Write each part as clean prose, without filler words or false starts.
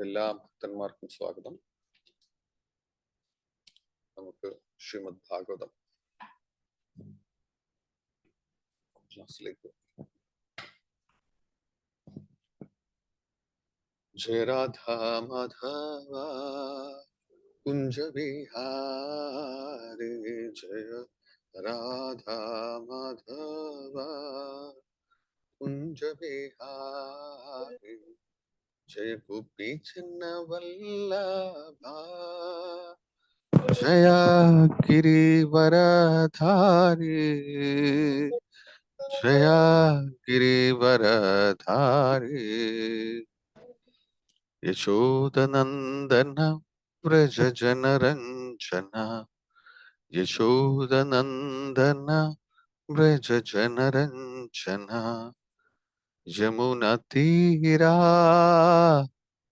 എല്ലാ ഭക്തന്മാർക്കും സ്വാഗതം. നമുക്ക് ശ്രീമദ് ഭാഗവതം ക്ലാസ്സിലേക്ക്. ജയ രാധാ മാധവ കുഞ്ച വിഹാരി, ജയ രാധാ മാധവ കുഞ്ച വിഹാരി, ജയ ഗോപി ചിന്ന വല്ലഭ, ജയ गिरिवरधारी, जय गिरिवरधारी, यशोदनंदन व्रज जनरंजन, यशोदनंदन व्रज जनरंजन, यमुना तीरा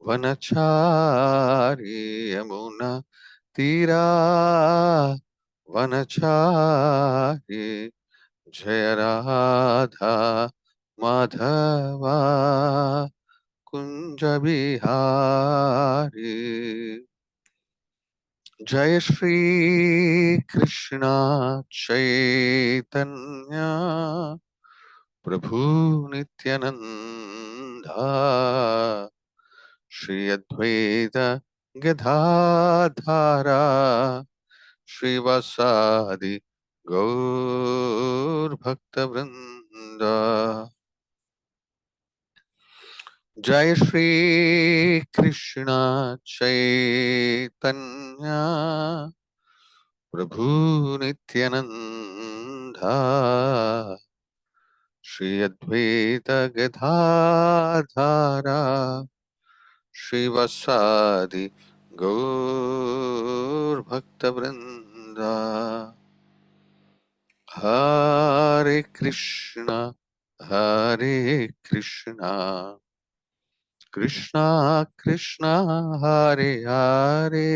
वनचारी, यमुना तीरा वनचारी, जय राधा माधवा कुंज बिहारी, जय श्री कृष्ण चैतन्य प्रभु नित्यानंदा, श्री अद्वैत गदाधरा श्रीवासादि गौर भक्त वृंदा, जय श्री कृष्ण चैतन्य प्रभु नित्यानंदा, श्री अद्वैत गदाधरा श्रीवासादि गौर भक्त वृंदा, हरे कृष्णा कृष्णा कृष्णा हरे हरे,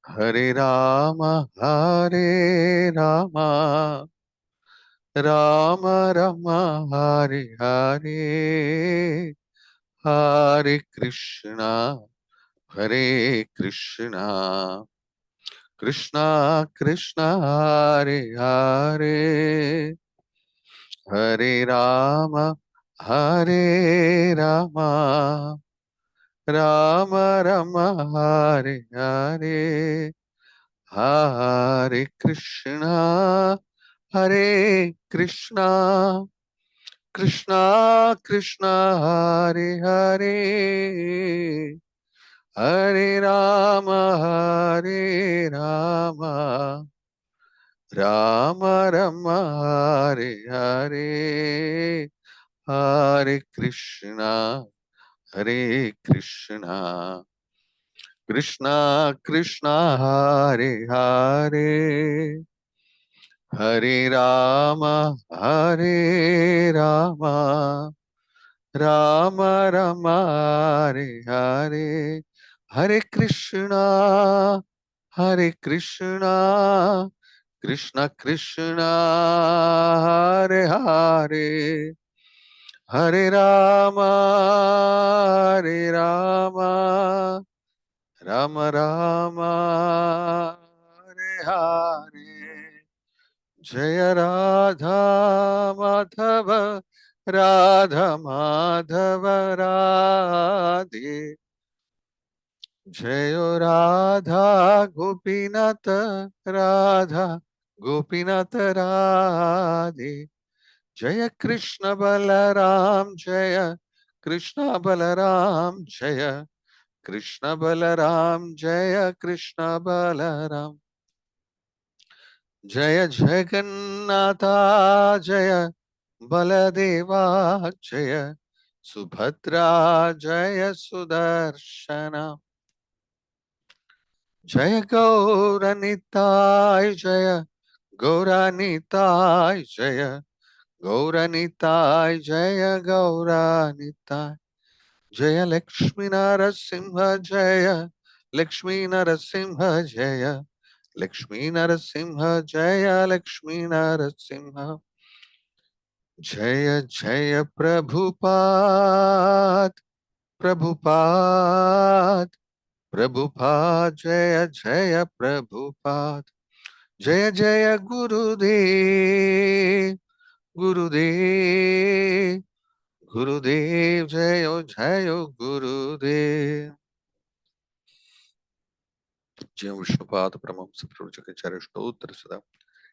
हरे राम राम राम हरे हरे, हरे कृष्णा कृष्णा कृष्णा हरे हरे, हरे राम राम राम हरे हरे, हरे कृष्णा कृष्णा कृष्णा हरे हरे, हरे राम राम राम हरे हरे, हरे कृष्णा कृष्णा कृष्णा हरे हरे, हरे राम राम राम हरे हरे, हरे कृष्णा कृष्ण कृष्ण हरे हरे, हरे राम राम राम हरे हरे, जय राधा माधव राधे, जय राधा गोपीनाथ राधे, जय कृष्ण बलराम जय कृष्ण बलराम, जय कृष्ण बलराम जय कृष्ण बलराम, जय जगन्नाथ जय बलदेवा, जय सुभद्रा जय सुदर्शन, जय गौरनिताय जय गौरनिताय, जय गौरनिताय जय गौरनिताय, जय लक्ष्मी नरसिंह जय लक्ष्मी नरसिंह, जय लक्ष्मी नरसिंह जय लक्ष्मी नरसिंह, जय जय Prabhupada Prabhupada, Prabhupada, Jaya Jaya Prabhupada, Jaya Jaya Gurudev, Gurudev, Gurudev, Jaya Jaya Gurudev. Jai Vishnupada Brahmamsa Prabhupada Stottra Sada.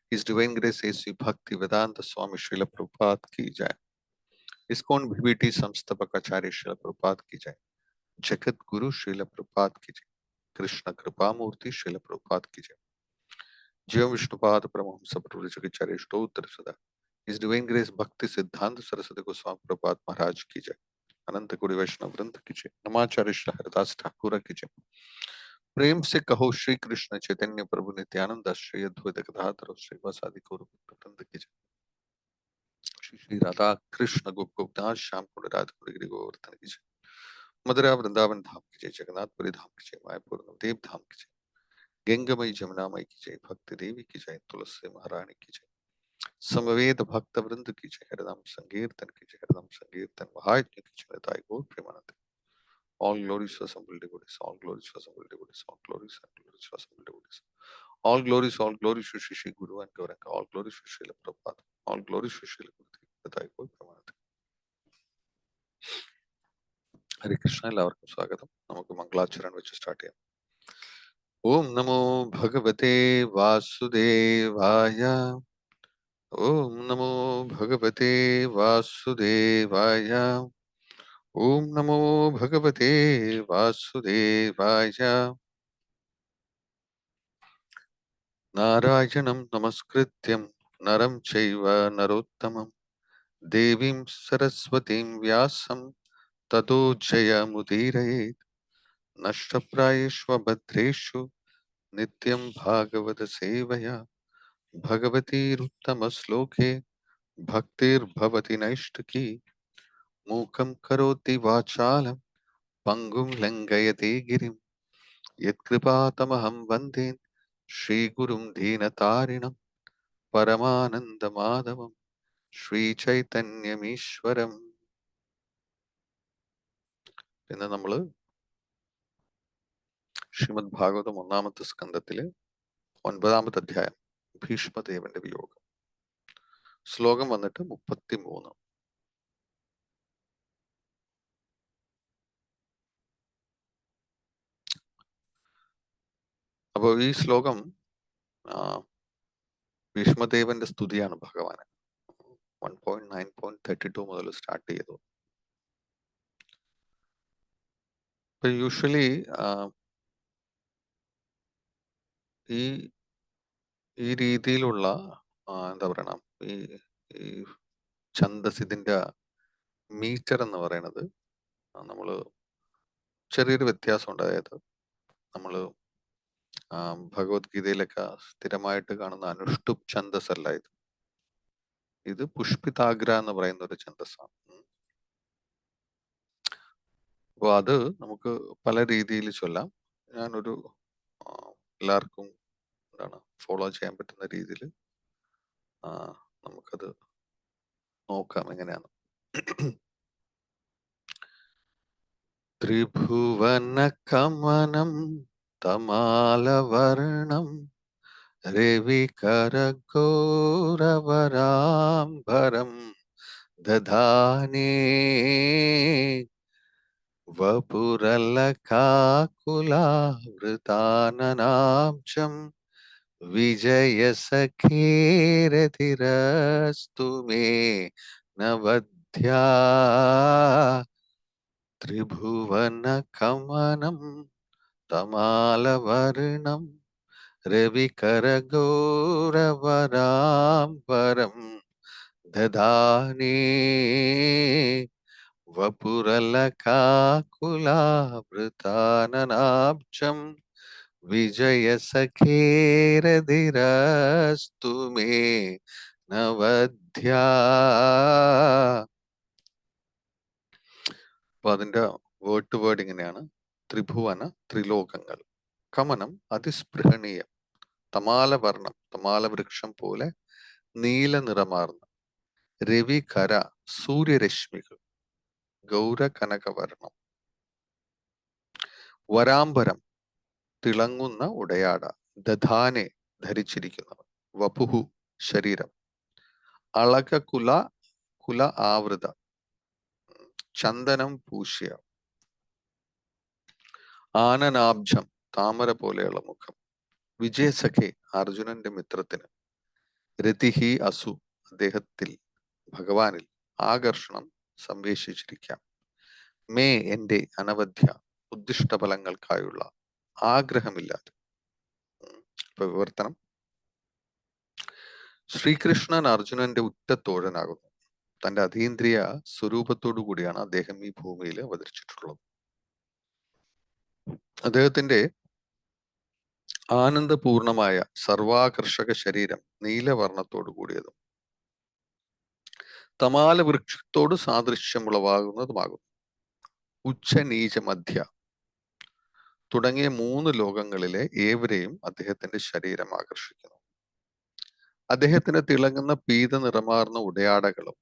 His Divine Grace A.C. Bhakti Vedanta Swami Srila Prabhupada ki jai. ISKCON BBT Samstapakacharya Srila Prabhupada ki jai. Jagat Guru Srila Prabhupada ki jai. Krishna Kripamurti Srila Prabhupada ki jai. Jai Vishnupada Brahmamsa Prabhupada Stottra Sada. His Divine Grace Bhakti Siddhanta Saraswati Goswami Prabhupada Maharaj ki jai. अनंत कोटि वैष्णव वृंद की जय। नमाचार्य श्री हरिदास ठाकुर की जय। प्रेम से कहो श्री कृष्ण चैतन्य प्रभु नित्यानंद श्री अद्वैत गदाधर श्रीवासादि गौर वृंद की जय। श्री श्री राधा कृष्ण गोप गोपनाथ श्याम कुंड राधा गिरि गोवर्धन की जय। मदुरा वृंदावन धाम की जय। जगन्नाथपुरी धाम की जय। मायापुर नवदेव धाम की जय। गंगामयी जमुनामयी की जय। भक्ति देवी की जय। तुलसी महारानी की जय। समवेत भक्त वृंद की जय। हरिनाम संकीर्तन की जय। हरिनाम संकीर्तन महायज्ञ की जय। ताई गौर Premanand. All glories to assembled devotees, all glories to assembled devotees, all glories and glories to assembled devotees. All glories to Shri Shri Guru and Gauranga, all glories to Srila Prabhupada, all glories to Srila Gurudev, Tathai Gaur Premanande. Hare Krishna, എല്ലാവർക്കും സ്വാഗതം. നമുക്ക് മംഗളാചരണം വെച്ച് start ചെയ്യാം. ഓം നമോ ഭഗവതേ വാസുദേവായ. ഓം നമോ ഭഗവതേ വാസുദേവായ. ഓം നമോ ഭഗവതേ വാസുദേവായ. नारायणं नमस्कृत्यं नरं चैव नरोत्तमं देवीं सरस्वतीं व्यासं ततो जयमुदीरयेत्। नष्टप्रायेष्वभद्रेषु नित्यं भागवत सेवया भगवतीरुत्तमश्लोके भक्तिर्भवति नैष्ठिकी। मूकं करोति वाचालं पङ्गुं लङ्घयते गिरिं यत्कृपातमहं वन्दे श्रीगुरुं दीनतारिणं परमानन्दमाधवं ശ്രീചൈതന്യമീശ്വരം. ഇന്ന് നമ്മള് ശ്രീമദ് ഭാഗവതം 1-ാമത്തെ സ്കന്ധത്തിലെ 9-ാമത്തെ അധ്യായം ഭീഷ്മദേവന്റെ വിയോഗം. ശ്ലോകം വന്നിട്ട് 33. അപ്പോൾ ഈ ശ്ലോകം ഭീഷ്മദേവന്റെ സ്തുതിയാണ് ഭഗവാന്. 1.9.32 മുതൽ സ്റ്റാർട്ട് ചെയ്തു. ഇപ്പൊ യൂഷ്വലി ഈ ഈ രീതിയിലുള്ള എന്താ പറയണം, ഈ ഈ ഛന്ദസ്, ഇതിന്റെ മീറ്റർ എന്ന് പറയുന്നത് നമ്മള് ചെറിയൊരു വ്യത്യാസമുണ്ട്. അതായത് നമ്മള് ഭഗവത്ഗീതയിലൊക്കെ സ്ഥിരമായിട്ട് കാണുന്ന അനുഷ്ടുപ് ഛന്ദസ് അല്ല ഇത്. ഇത് പുഷ്പിതാഗ്ര എന്ന് പറയുന്ന ഒരു ഛന്ദസ്സാണ്. അപ്പോൾ അത് നമുക്ക് പല രീതിയിൽ ചൊല്ലാം. ഞാനൊരു എല്ലാവർക്കും എന്താണ് ഫോളോ ചെയ്യാൻ പറ്റുന്ന രീതിയിൽ നമുക്കത് നോക്കാം എങ്ങനെയാണ്. ത്രിഭുവന കമനം തമാലവർണം രവികരഘോരവരാംബരം ദധാനേ വപുരലകാകുലാവൃതാനനാംശം വിജയസഖേരതിരസ്തു മേ നവധ്യാ. ത്രിഭുവനകമനം തമാലവർണം രവികരഘോരവരാംബരം ദധാനേ വപുരലകാകുലാവൃതാനനാബ്ജം വിജയസഖേരതിരസ്തു മേ നവധ്യാ. അപ്പൊ അതിന്റെ വേർഡ് ടു വേർഡ് ഇങ്ങനെയാണ്. ത്രിഭുവന, ത്രിലോകങ്ങൾ. കമനം, അതിസ്പൃഹണീയം. തമാലവർണം, തമാലവൃക്ഷം പോലെ നീല നിറമാർന്ന. രവികര, സൂര്യരശ്മികൾ. ഗൗരകനകവർണം, വരാംബരം തിളങ്ങുന്ന ഉടയാട, ദധാനെ ധരിച്ചിരിക്കുന്നവൻ, വപുഹു ശരീരം, അളകകുല കുല ആവൃത ചന്ദനം പൂശിയ, ആനനാബ്ജം താമര പോലെയുള്ള മുഖം, വിജയസഖെ അർജുനന്റെ മിത്രത്തിന്, രതിഹി അസു അദ്ദേഹത്തിൽ ഭഗവാനിൽ ആകർഷണം സംവേശിച്ചിരിക്കാം, മേ എന്റെ അനവധ്യ ഉദ്ദിഷ്ട ഫലങ്ങൾക്കായുള്ള ആഗ്രഹമില്ലാതെ. ഇപ്പൊ വിവർത്തനം: ശ്രീകൃഷ്ണൻ അർജുനന്റെ ഉറ്റ തോഴനാകുന്നു. തന്റെ അതീന്ദ്രിയ സ്വരൂപത്തോടു കൂടിയാണ് അദ്ദേഹം ഈ ഭൂമിയിൽ അവതരിച്ചിട്ടുള്ളത്. അദ്ദേഹത്തിന്റെ ആനന്ദപൂർണമായ സർവാകർഷക ശരീരം നീലവർണ്ണത്തോടു കൂടിയതും തമാല വൃക്ഷത്തോട് സാദൃശ്യമുളവാകുന്നതുമാകുന്നു. ഉച്ചനീച മധ്യ തുടങ്ങിയ 3 ലോകങ്ങളിലെ ഏവരെയും അദ്ദേഹത്തിന്റെ ശരീരം ആകർഷിക്കുന്നു. അദ്ദേഹത്തിന് തിളങ്ങുന്ന പീത നിറമാർന്ന ഉടയാടകളും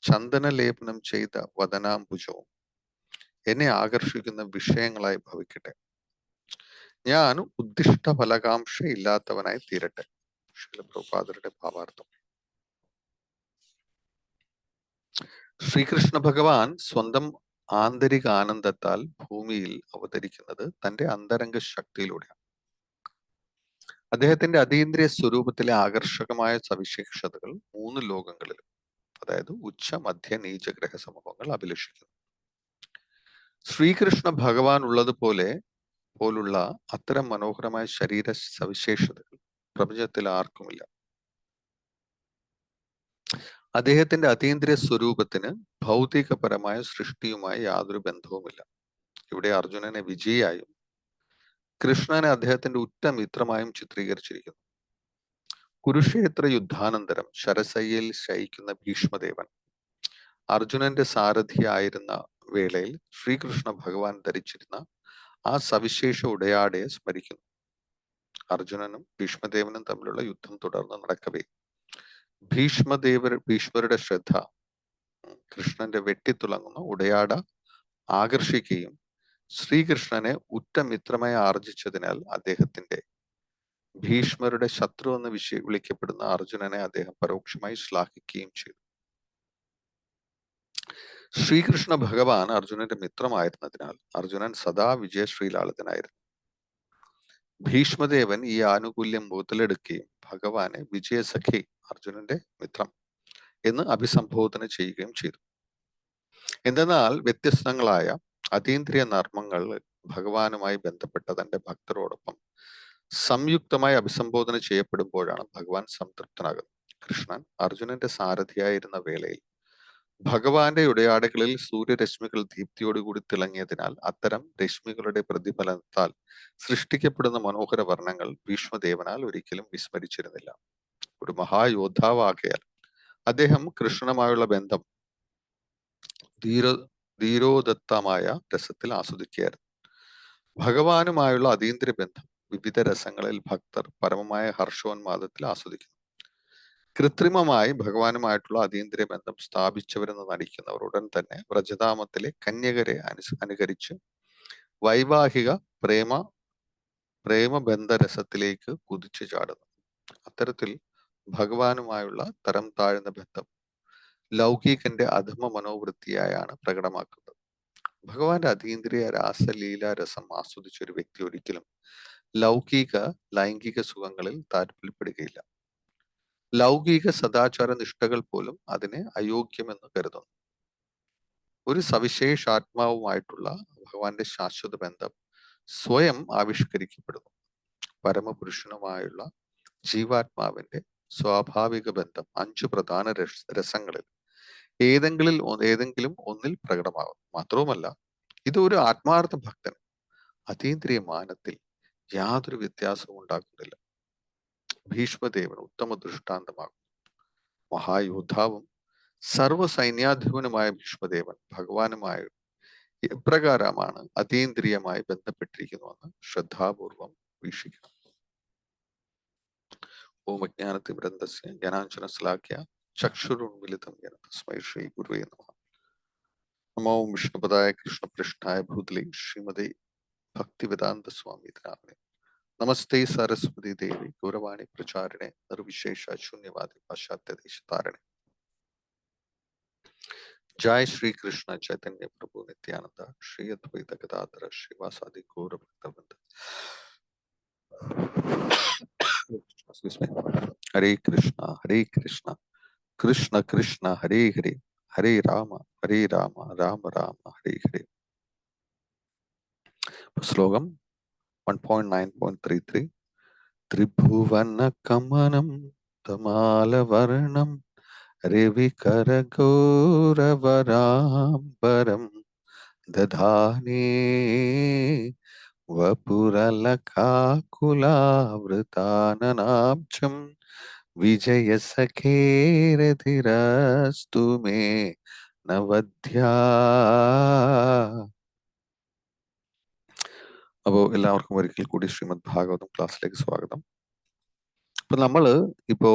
ചന്ദന ലേപനം ചെയ്ത വദനാംബുജവും എന്നെ ആകർഷിക്കുന്ന വിഷയങ്ങളായി ഭവിക്കട്ടെ. ഞാൻ ഉദ്ദിഷ്ട ഫലകാംക്ഷ ഇല്ലാത്തവനായി തീരട്ടെ. ശീലപ്രഭുപാദരുടെ ഭാവാർത്ഥം: ശ്രീകൃഷ്ണ ഭഗവാൻ സ്വന്തം ആന്തരിക ആനന്ദത്താൽ ഭൂമിയിൽ അവതരിക്കുന്നത് തന്റെ അന്തരംഗ ശക്തിയിലൂടെയാണ്. അദ്ദേഹത്തിന്റെ അതീന്ദ്രിയ സ്വരൂപത്തിലെ ആകർഷകമായ സവിശേഷതകൾ 3 ലോകങ്ങളിലും, അതായത് ഉച്ച മധ്യ നീച ഗ്രഹ സമൂഹങ്ങൾ അഭിലഷിക്കുന്നു. ശ്രീകൃഷ്ണ ഭഗവാൻ ഉള്ളതുപോലെ പോലുള്ള അത്തരം മനോഹരമായ ശരീര സവിശേഷതകൾ പ്രപഞ്ചത്തിൽ ആർക്കുമില്ല. അദ്ദേഹത്തിന്റെ അതീന്ദ്രിയ സ്വരൂപത്തിന് ഭൗതികപരമായ സൃഷ്ടിയുമായി യാതൊരു ബന്ധവുമില്ല. ഇവിടെ അർജുനനെ വിജയിയായും കൃഷ്ണനെ അദ്ദേഹത്തിന്റെ ഉറ്റ മിത്രമായും ചിത്രീകരിച്ചിരിക്കുന്നു. കുരുക്ഷേത്ര യുദ്ധാനന്തരം ശരശയ്യയിൽ ശയിക്കുന്ന ഭീഷ്മദേവൻ അർജുനന്റെ സാരഥിയായിരുന്ന വേളയിൽ ശ്രീകൃഷ്ണ ഭഗവാൻ ധരിച്ചിരുന്ന ആ സവിശേഷ ഉടയാടയെ സ്മരിക്കുന്നു. അർജുനനും ഭീഷ്മദേവനും തമ്മിലുള്ള യുദ്ധം തുടർന്ന് നടക്കവേ ഭീഷ്മരുടെ ശ്രദ്ധ കൃഷ്ണന്റെ വെട്ടിത്തിളങ്ങുന്ന ഉടയാട ആകർഷിക്കുകയും ശ്രീകൃഷ്ണനെ ഉറ്റ മിത്രമായി ആർജിച്ചതിനാൽ അദ്ദേഹത്തിന്റെ ഭീഷ്മരുടെ ശത്രു എന്ന് വിളിക്കപ്പെടുന്ന അർജുനനെ അദ്ദേഹം പരോക്ഷമായി ശ്ലാഘിക്കുകയും ചെയ്തു. ശ്രീകൃഷ്ണ ഭഗവാൻ അർജുനന്റെ മിത്രമായിരുന്നതിനാൽ അർജുനൻ സദാ വിജയശ്രീലാളിതനായിരുന്നു. ഭീഷ്മദേവൻ ഈ ആനുകൂല്യം മുതലെടുക്കുകയും ഭഗവാനെ വിജയസഖി, അർജുനന്റെ മിത്രം എന്ന് അഭിസംബോധന ചെയ്യുകയും ചെയ്തു. എന്തെന്നാൽ വ്യത്യസ്തങ്ങളായ അതീന്ദ്രിയ നർമ്മങ്ങൾ ഭഗവാനുമായി ബന്ധപ്പെട്ട തന്റെ ഭക്തരോടൊപ്പം സംയുക്തമായി അഭിസംബോധന ചെയ്യപ്പെടുമ്പോഴാണ് ഭഗവാൻ സംതൃപ്തനാകുന്നത്. കൃഷ്ണൻ അർജുനന്റെ സാരഥിയായിരുന്ന വേളയിൽ ഭഗവാന്റെ ഉടയാടകളിൽ സൂര്യരശ്മികൾ ദീപ്തിയോടുകൂടി തിളങ്ങിയതിനാൽ അത്തരം രശ്മികളുടെ പ്രതിഫലനത്താൽ സൃഷ്ടിക്കപ്പെടുന്ന മനോഹര വർണ്ണങ്ങൾ ഭീഷ്മദേവനാൽ ഒരിക്കലും വിസ്മരിച്ചിരുന്നില്ല. ഒരു മഹായോദ്ധാവാകയാൽ അദ്ദേഹം കൃഷ്ണനുമായുള്ള ബന്ധം ധീരോദത്തമായ രസത്തിൽ ആസ്വദിക്കുകയായിരുന്നു. ഭഗവാനുമായുള്ള അതീന്ദ്രിയ ബന്ധം വിവിധ രസങ്ങളിൽ ഭക്തർ പരമമായ ഹർഷോന്മാദത്തിൽ ആസ്വദിക്കുന്നു. കൃത്രിമമായി ഭഗവാനുമായിട്ടുള്ള അതീന്ദ്രിയ ബന്ധം സ്ഥാപിച്ചവരെന്ന് നടിക്കുന്നവർ ഉടൻ തന്നെ വ്രജധാമത്തിലെ കന്യകരെ അനുകരിച്ച് വൈവാഹിക പ്രേമബന്ധരസത്തിലേക്ക് കുതിച്ചു ചാടുന്നു. അത്തരത്തിൽ ഭഗവാനുമായുള്ള തരം താഴ്ന്ന ബന്ധം ലൗകികന്റെ അധമ മനോവൃത്തിയായാണ് പ്രകടമാക്കുന്നത്. ഭഗവാന്റെ അതീന്ദ്രിയ രാസലീല രസം ആസ്വദിച്ച ഒരു വ്യക്തി ഒരിക്കലും ലൈംഗിക സുഖങ്ങളിൽ താല്പര്യപ്പെടുകയില്ല. ലൗകിക സദാചാര നിഷ്ഠകൾ പോലും അതിനെ അയോഗ്യമെന്ന് കരുതുന്നു. ഒരു സവിശേഷാത്മാവുമായിട്ടുള്ള ഭഗവാന്റെ ശാശ്വത ബന്ധം സ്വയം ആവിഷ്കരിക്കപ്പെടുന്നു. പരമപുരുഷനുമായുള്ള ജീവാത്മാവിന്റെ സ്വാഭാവിക ബന്ധം 5 പ്രധാന രസങ്ങളിൽ ഏതെങ്കിലും ഒന്നിൽ പ്രകടമാകും. മാത്രവുമല്ല, ഇത് ഒരു ആത്മാർത്ഥ ഭക്തൻ അതീന്ദ്രിയ മാനത്തിൽ യാതൊരു വ്യത്യാസവും ഉണ്ടാക്കുന്നില്ല. ഭീഷ്മദേവൻ ഉത്തമ ദൃഷ്ടാന്തമാകും. മഹായോദ്ധാവും സർവ്വസൈന്യാധിപനുമായ ഭീഷ്മദേവൻ ഭഗവാനുമായ എപ്രകാരമാണ് അതീന്ദ്രിയമായി ബന്ധപ്പെട്ടിരിക്കുന്നുവെന്ന് ശ്രദ്ധാപൂർവം വീക്ഷിക്കണം. ഓം അജ്ഞാനതിമിരന്ധസ്യ ജ്ഞാനാഞ്ജനശലാഖ്യ ചക്ഷുരുന്മിലിതം യേന തസ്മൈ ശ്രീ ഗുരുവേ നമഃ. നമോ വിഷ്ണുപദായ കൃഷ്ണപൃഷ്ഠായ ഭൂതലേ ശ്രീമതേ ഭക്തിവേദാന്ത സ്വാമി ധാമനെ. നമസ്തേ സരസ്വതി ദേവി ഗൗരവാണി പ്രചാരിണെ നിർവിശേഷ ശൂന്യവാദി പാശ്ചാത്യ ദേശതാരണെ. जय श्री कृष्ण चैतन्य प्रभु नित्यानंद श्री अद्वैत गदाधर श्रीवासादि गौर भक्तवृंद. हरे कृष्णा कृष्ण कृष्ण हरे हरे हरे राम राम राम हरे हरे. श्लोकम 1.9.33. त्रिभुवन कमनं तमालवर्णं रविकरगौरवराम्बरं दधाने वपुरलकाकुलावृताननाब्जं विजयसखेरधिरस्तु मे नवध्या. അപ്പോൾ എല്ലാവർക്കും ഒരിക്കൽ കൂടി ശ്രീമദ് ഭാഗവതം ക്ലാസ്സിലേക്ക് സ്വാഗതം. അപ്പൊ നമ്മള് ഇപ്പോ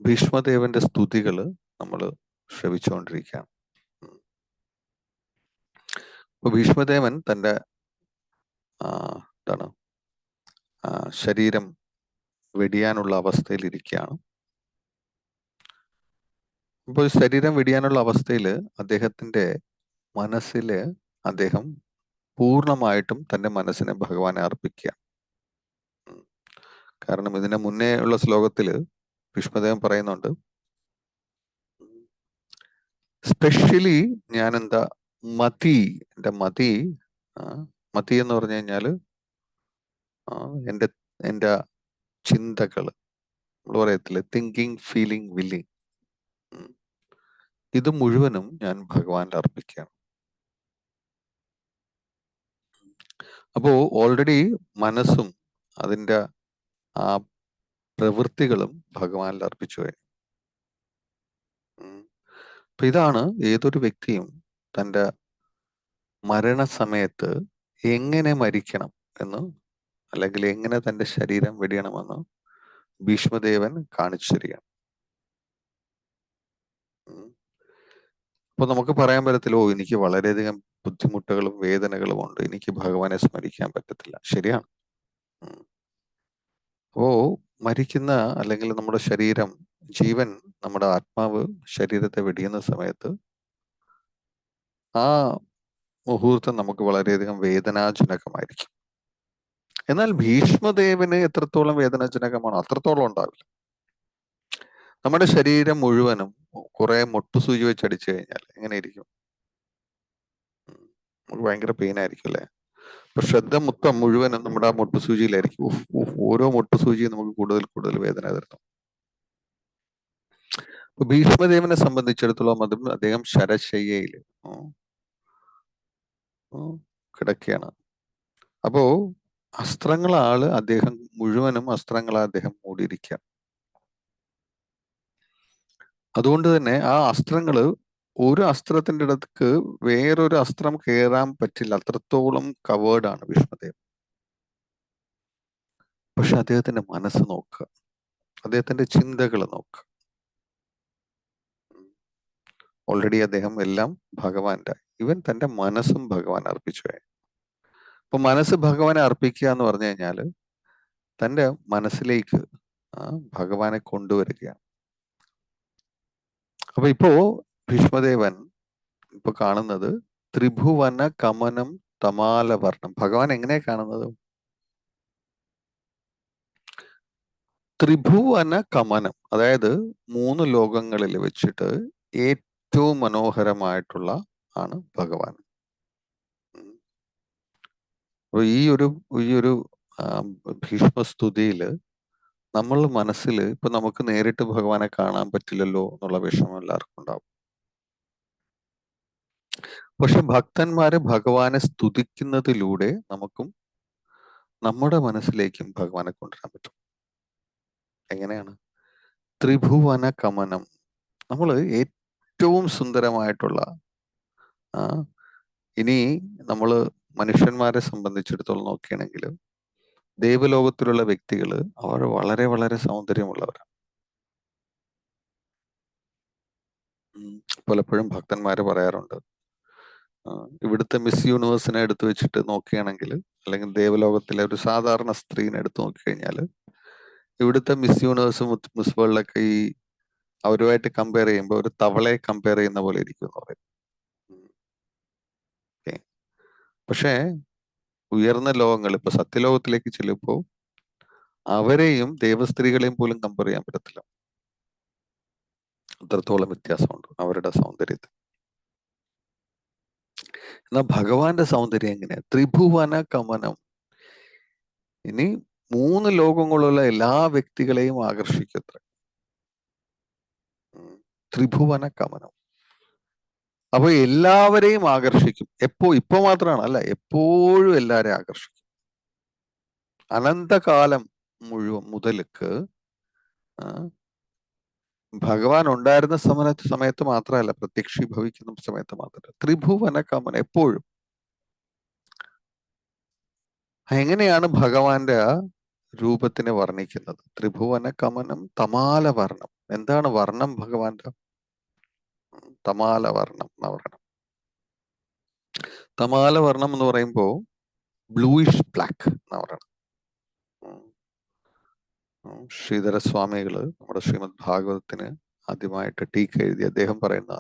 ഭീഷ്മദേവന്റെ സ്തുതികള് നമ്മൾ ശ്രവിച്ചുകൊണ്ടിരിക്കുകയാണ്. അപ്പൊ ഭീഷ്മദേവൻ തന്റെ എന്താണ് ശരീരം വെടിയാനുള്ള അവസ്ഥയിൽ ഇരിക്കുകയാണ്. അപ്പോൾ ശരീരം വെടിയാനുള്ള അവസ്ഥയിൽ അദ്ദേഹത്തിന്റെ മനസ്സില് അദ്ദേഹം പൂർണ്ണമായിട്ടും തന്റെ മനസ്സിനെ ഭഗവാനെ അർപ്പിക്കുക. കാരണം ഇതിന് മുന്നേ ഉള്ള ശ്ലോകത്തില് ഭീഷ്മദേവൻ പറയുന്നുണ്ട്, സ്പെഷ്യലി ഞാൻ എന്താ എന്റെ മതി എന്ന് പറഞ്ഞു കഴിഞ്ഞാല് എന്റെ ചിന്തകള്, നമ്മൾ പറയത്തില്ലേ തിങ്കിങ് ഫീലിംഗ് വില്ലിങ്, ഇത് മുഴുവനും ഞാൻ ഭഗവാനിൽ അർപ്പിക്കുകയാണ്. അപ്പോ ഓൾറെഡി മനസ്സും അതിൻ്റെ ആ പ്രവൃത്തികളും ഭഗവാനിൽ അർപ്പിച്ചു കഴിഞ്ഞു. അപ്പൊ ഇതാണ് ഏതൊരു വ്യക്തിയും തൻ്റെ മരണസമയത്ത് എങ്ങനെ മരിക്കണം എന്ന്, അല്ലെങ്കിൽ എങ്ങനെ തൻ്റെ ശരീരം വെടിയണമെന്ന് ഭീഷ്മദേവൻ കാണിച്ചു തരികയാണ്. അപ്പൊ നമുക്ക് പറയാൻ പറ്റത്തില്ല, ഓ എനിക്ക് വളരെയധികം ബുദ്ധിമുട്ടുകളും വേദനകളും ഉണ്ട്, എനിക്ക് ഭഗവാനെ സ്മരിക്കാൻ പറ്റത്തില്ല. ശരിയാണ്. അപ്പോ മരിക്കുന്ന, അല്ലെങ്കിൽ നമ്മുടെ ശരീരം, ജീവൻ, നമ്മുടെ ആത്മാവ് ശരീരത്തെ വെടിയുന്ന സമയത്ത് ആ മുഹൂർത്തം നമുക്ക് വളരെയധികം വേദനാജനകമായിരിക്കും. എന്നാൽ ഭീഷ്മദേവന് എത്രത്തോളം വേദനാജനകമാണോ അത്രത്തോളം ഉണ്ടാവില്ല. നമ്മുടെ ശരീരം മുഴുവനും കുറെ മൊട്ടുസൂചി വെച്ച് അടിച്ചു കഴിഞ്ഞാൽ എങ്ങനെ ഇരിക്കും? നമുക്ക് ഭയങ്കര പെയിൻ ആയിരിക്കും അല്ലെ? അപ്പൊ ശ്രദ്ധ മൊത്തം മുഴുവനും നമ്മുടെ ആ മൊട്ടുസൂചിയിലായിരിക്കും. ഓരോ മൊട്ടുസൂചിയും നമുക്ക് കൂടുതൽ കൂടുതൽ വേദന തരുന്നു. അപ്പൊ ഭീഷ്മദേവനെ സംബന്ധിച്ചിടത്തോളം അതും അദ്ദേഹം ശരശയ്യയില് കിടക്കുകയാണ്. അപ്പോ അസ്ത്രങ്ങളാള് അദ്ദേഹം മുഴുവനും അസ്ത്രങ്ങളാ അദ്ദേഹം മൂടിയിരിക്കുക. അതുകൊണ്ട് തന്നെ ആ അസ്ത്രങ്ങള്, ഒരു അസ്ത്രത്തിന്റെ ഇടക്ക് വേറൊരു അസ്ത്രം കയറാൻ പറ്റില്ല, അത്രത്തോളം കവേർഡാണ് ഭീഷ്മദേവൻ. പക്ഷെ അദ്ദേഹത്തിന്റെ മനസ്സ് നോക്കുക, അദ്ദേഹത്തിന്റെ ചിന്തകൾ നോക്കുക. ഓൾറെഡി അദ്ദേഹം എല്ലാം ഭഗവാന്റെ, ഇവൻ തന്റെ മനസ്സും ഭഗവാൻ അർപ്പിച്ചു. അപ്പൊ മനസ്സ് ഭഗവാനെ അർപ്പിക്കുക എന്ന് പറഞ്ഞു കഴിഞ്ഞാല് തന്റെ മനസ്സിലേക്ക് ഭഗവാനെ കൊണ്ടുവരികയാണ്. അപ്പൊ ഇപ്പോ ഭീഷ്മദേവൻ ഇപ്പൊ കാണുന്നത് ത്രിഭുവന കമനം തമാലവർണം. ഭഗവാൻ എങ്ങനെയാ കാണുന്നത്? ത്രിഭുവന കമനം, അതായത് 3 ലോകങ്ങളിൽ വെച്ചിട്ട് ഏറ്റവും മനോഹരമായിട്ടുള്ള ആണ് ഭഗവാൻ. അപ്പൊ ഈ ഒരു ഭീഷ്മസ്തുതിയില് നമ്മൾ മനസ്സിൽ ഇപ്പൊ നമുക്ക് നേരിട്ട് ഭഗവാനെ കാണാൻ പറ്റില്ലല്ലോ എന്നുള്ള വിഷമം എല്ലാവർക്കും ഉണ്ടാവും. പക്ഷെ ഭക്തന്മാര് ഭഗവാനെ സ്തുതിക്കുന്നതിലൂടെ നമുക്കും നമ്മുടെ മനസ്സിലേക്കും ഭഗവാനെ കൊണ്ടുവരാൻ പറ്റും. എങ്ങനെയാണ്? ത്രിഭുവന കമനം, നമ്മൾ ഏറ്റവും സുന്ദരമായിട്ടുള്ള ഇനി നമ്മൾ മനുഷ്യന്മാരെ സംബന്ധിച്ചിടത്തോളം നോക്കുകയാണെങ്കിൽ ദേവലോകത്തിലുള്ള വ്യക്തികള് അവർ വളരെ വളരെ സൗന്ദര്യമുള്ളവരാണ്. പലപ്പോഴും ഭക്തന്മാര് പറയാറുണ്ട്, ഇവിടുത്തെ മിസ് യൂണിവേഴ്സിനെ എടുത്തു വെച്ചിട്ട് നോക്കുകയാണെങ്കിൽ, അല്ലെങ്കിൽ ദേവലോകത്തിലെ ഒരു സാധാരണ സ്ത്രീനെ എടുത്തു നോക്കിക്കഴിഞ്ഞാൽ, ഇവിടുത്തെ മിസ് യൂണിവേഴ്സും മിസ് വേൾഡൊക്കെ ഈ അവരുമായിട്ട് കമ്പയർ ചെയ്യുമ്പോൾ ഒരു തവളയെ കമ്പയർ ചെയ്യുന്ന പോലെ ഇരിക്കും എന്ന് പറയും. ഓക്കെ. പക്ഷേ ഉയർന്ന ലോകങ്ങൾ, ഇപ്പൊ സത്യലോകത്തിലേക്ക് ചെല്ലുമ്പോൾ അവരെയും ദേവസ്ത്രീകളെയും പോലും കമ്പയർ ചെയ്യാൻ പറ്റത്തില്ല. അത്രത്തോളം വ്യത്യാസമുണ്ട് അവരുടെ സൗന്ദര്യത്തിൽ. എന്നാൽ ഭഗവാന്റെ സൗന്ദര്യം എങ്ങനെയാ? ത്രിഭുവന കമനം. ഇനി 3 ലോകങ്ങളുള്ള എല്ലാ വ്യക്തികളെയും ആകർഷിക്കത്ര. ത്രിഭുവന കമനം. അപ്പൊ എല്ലാവരെയും ആകർഷിക്കും. ഇപ്പൊ മാത്രമാണ് അല്ല, എപ്പോഴും എല്ലാരെയും ആകർഷിക്കും. അനന്തകാലം മുതൽക്ക് ഭഗവാൻ ഉണ്ടായിരുന്ന സമയത്ത് മാത്രമല്ല, പ്രത്യക്ഷീഭവിക്കുന്ന സമയത്ത് മാത്രമല്ല, ത്രിഭുവന കമനം എപ്പോഴും. എങ്ങനെയാണ് ഭഗവാന്റെ ആ രൂപത്തിനെ വർണ്ണിക്കുന്നത്? ത്രിഭുവന കമനം തമാല വർണ്ണം. എന്താണ് വർണ്ണം ഭഗവാന്റെ? തമാല വർണ്ണം എന്ന് പറയണം. തമാല വർണ്ണം എന്ന് പറയുമ്പോ ബ്ലൂയിഷ് ബ്ലാക്ക് എന്ന് പറയണം. ശ്രീധര സ്വാമികള് നമ്മുടെ ശ്രീമദ് ഭാഗവതത്തിന് ആദ്യമായിട്ട് ടീക്ക എഴുതി അദ്ദേഹം പറയുന്ന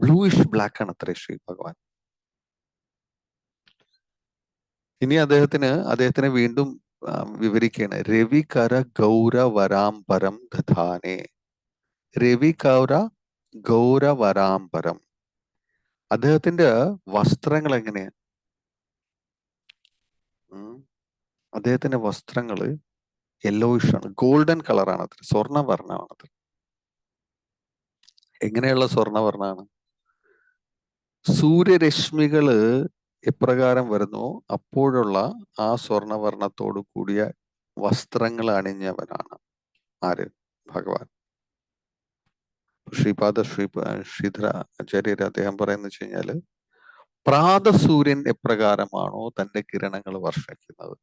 ബ്ലൂയിഷ് ബ്ലാക്ക് ആണ് അത്രേ ശ്രീ ഭഗവാൻ. ഇനി അദ്ദേഹത്തിന് വീണ്ടും വിവരിക്കുകയാണ്. രവികര ഗൗരവരാംബരം ദധാനേ. രവികൗര ഗൗരവരാംബരം. അദ്ദേഹത്തിന്റെ വസ്ത്രങ്ങൾ എങ്ങനെയാ? അദ്ദേഹത്തിന്റെ വസ്ത്രങ്ങള് യെല്ലോയിഷ് ആണ്, ഗോൾഡൻ കളറാണത്, സ്വർണ്ണവർണ്ണമാണത്. എങ്ങനെയുള്ള സ്വർണ്ണവർണ്ണമാണ്? സൂര്യരശ്മികള് എപ്രകാരം വരുന്നു അപ്പോഴുള്ള ആ സ്വർണ്ണവർണ്ണത്തോടു കൂടിയ വസ്ത്രങ്ങൾ അണിഞ്ഞവനാണ് ആര്? ഭഗവാൻ. ശ്രീധര ആചാര്യർ അദ്ദേഹം പറയുന്നത് വെച്ച് കഴിഞ്ഞാല്, പ്രാതസൂര്യൻ എപ്രകാരമാണോ തന്റെ കിരണങ്ങൾ വർഷിക്കുന്നത്,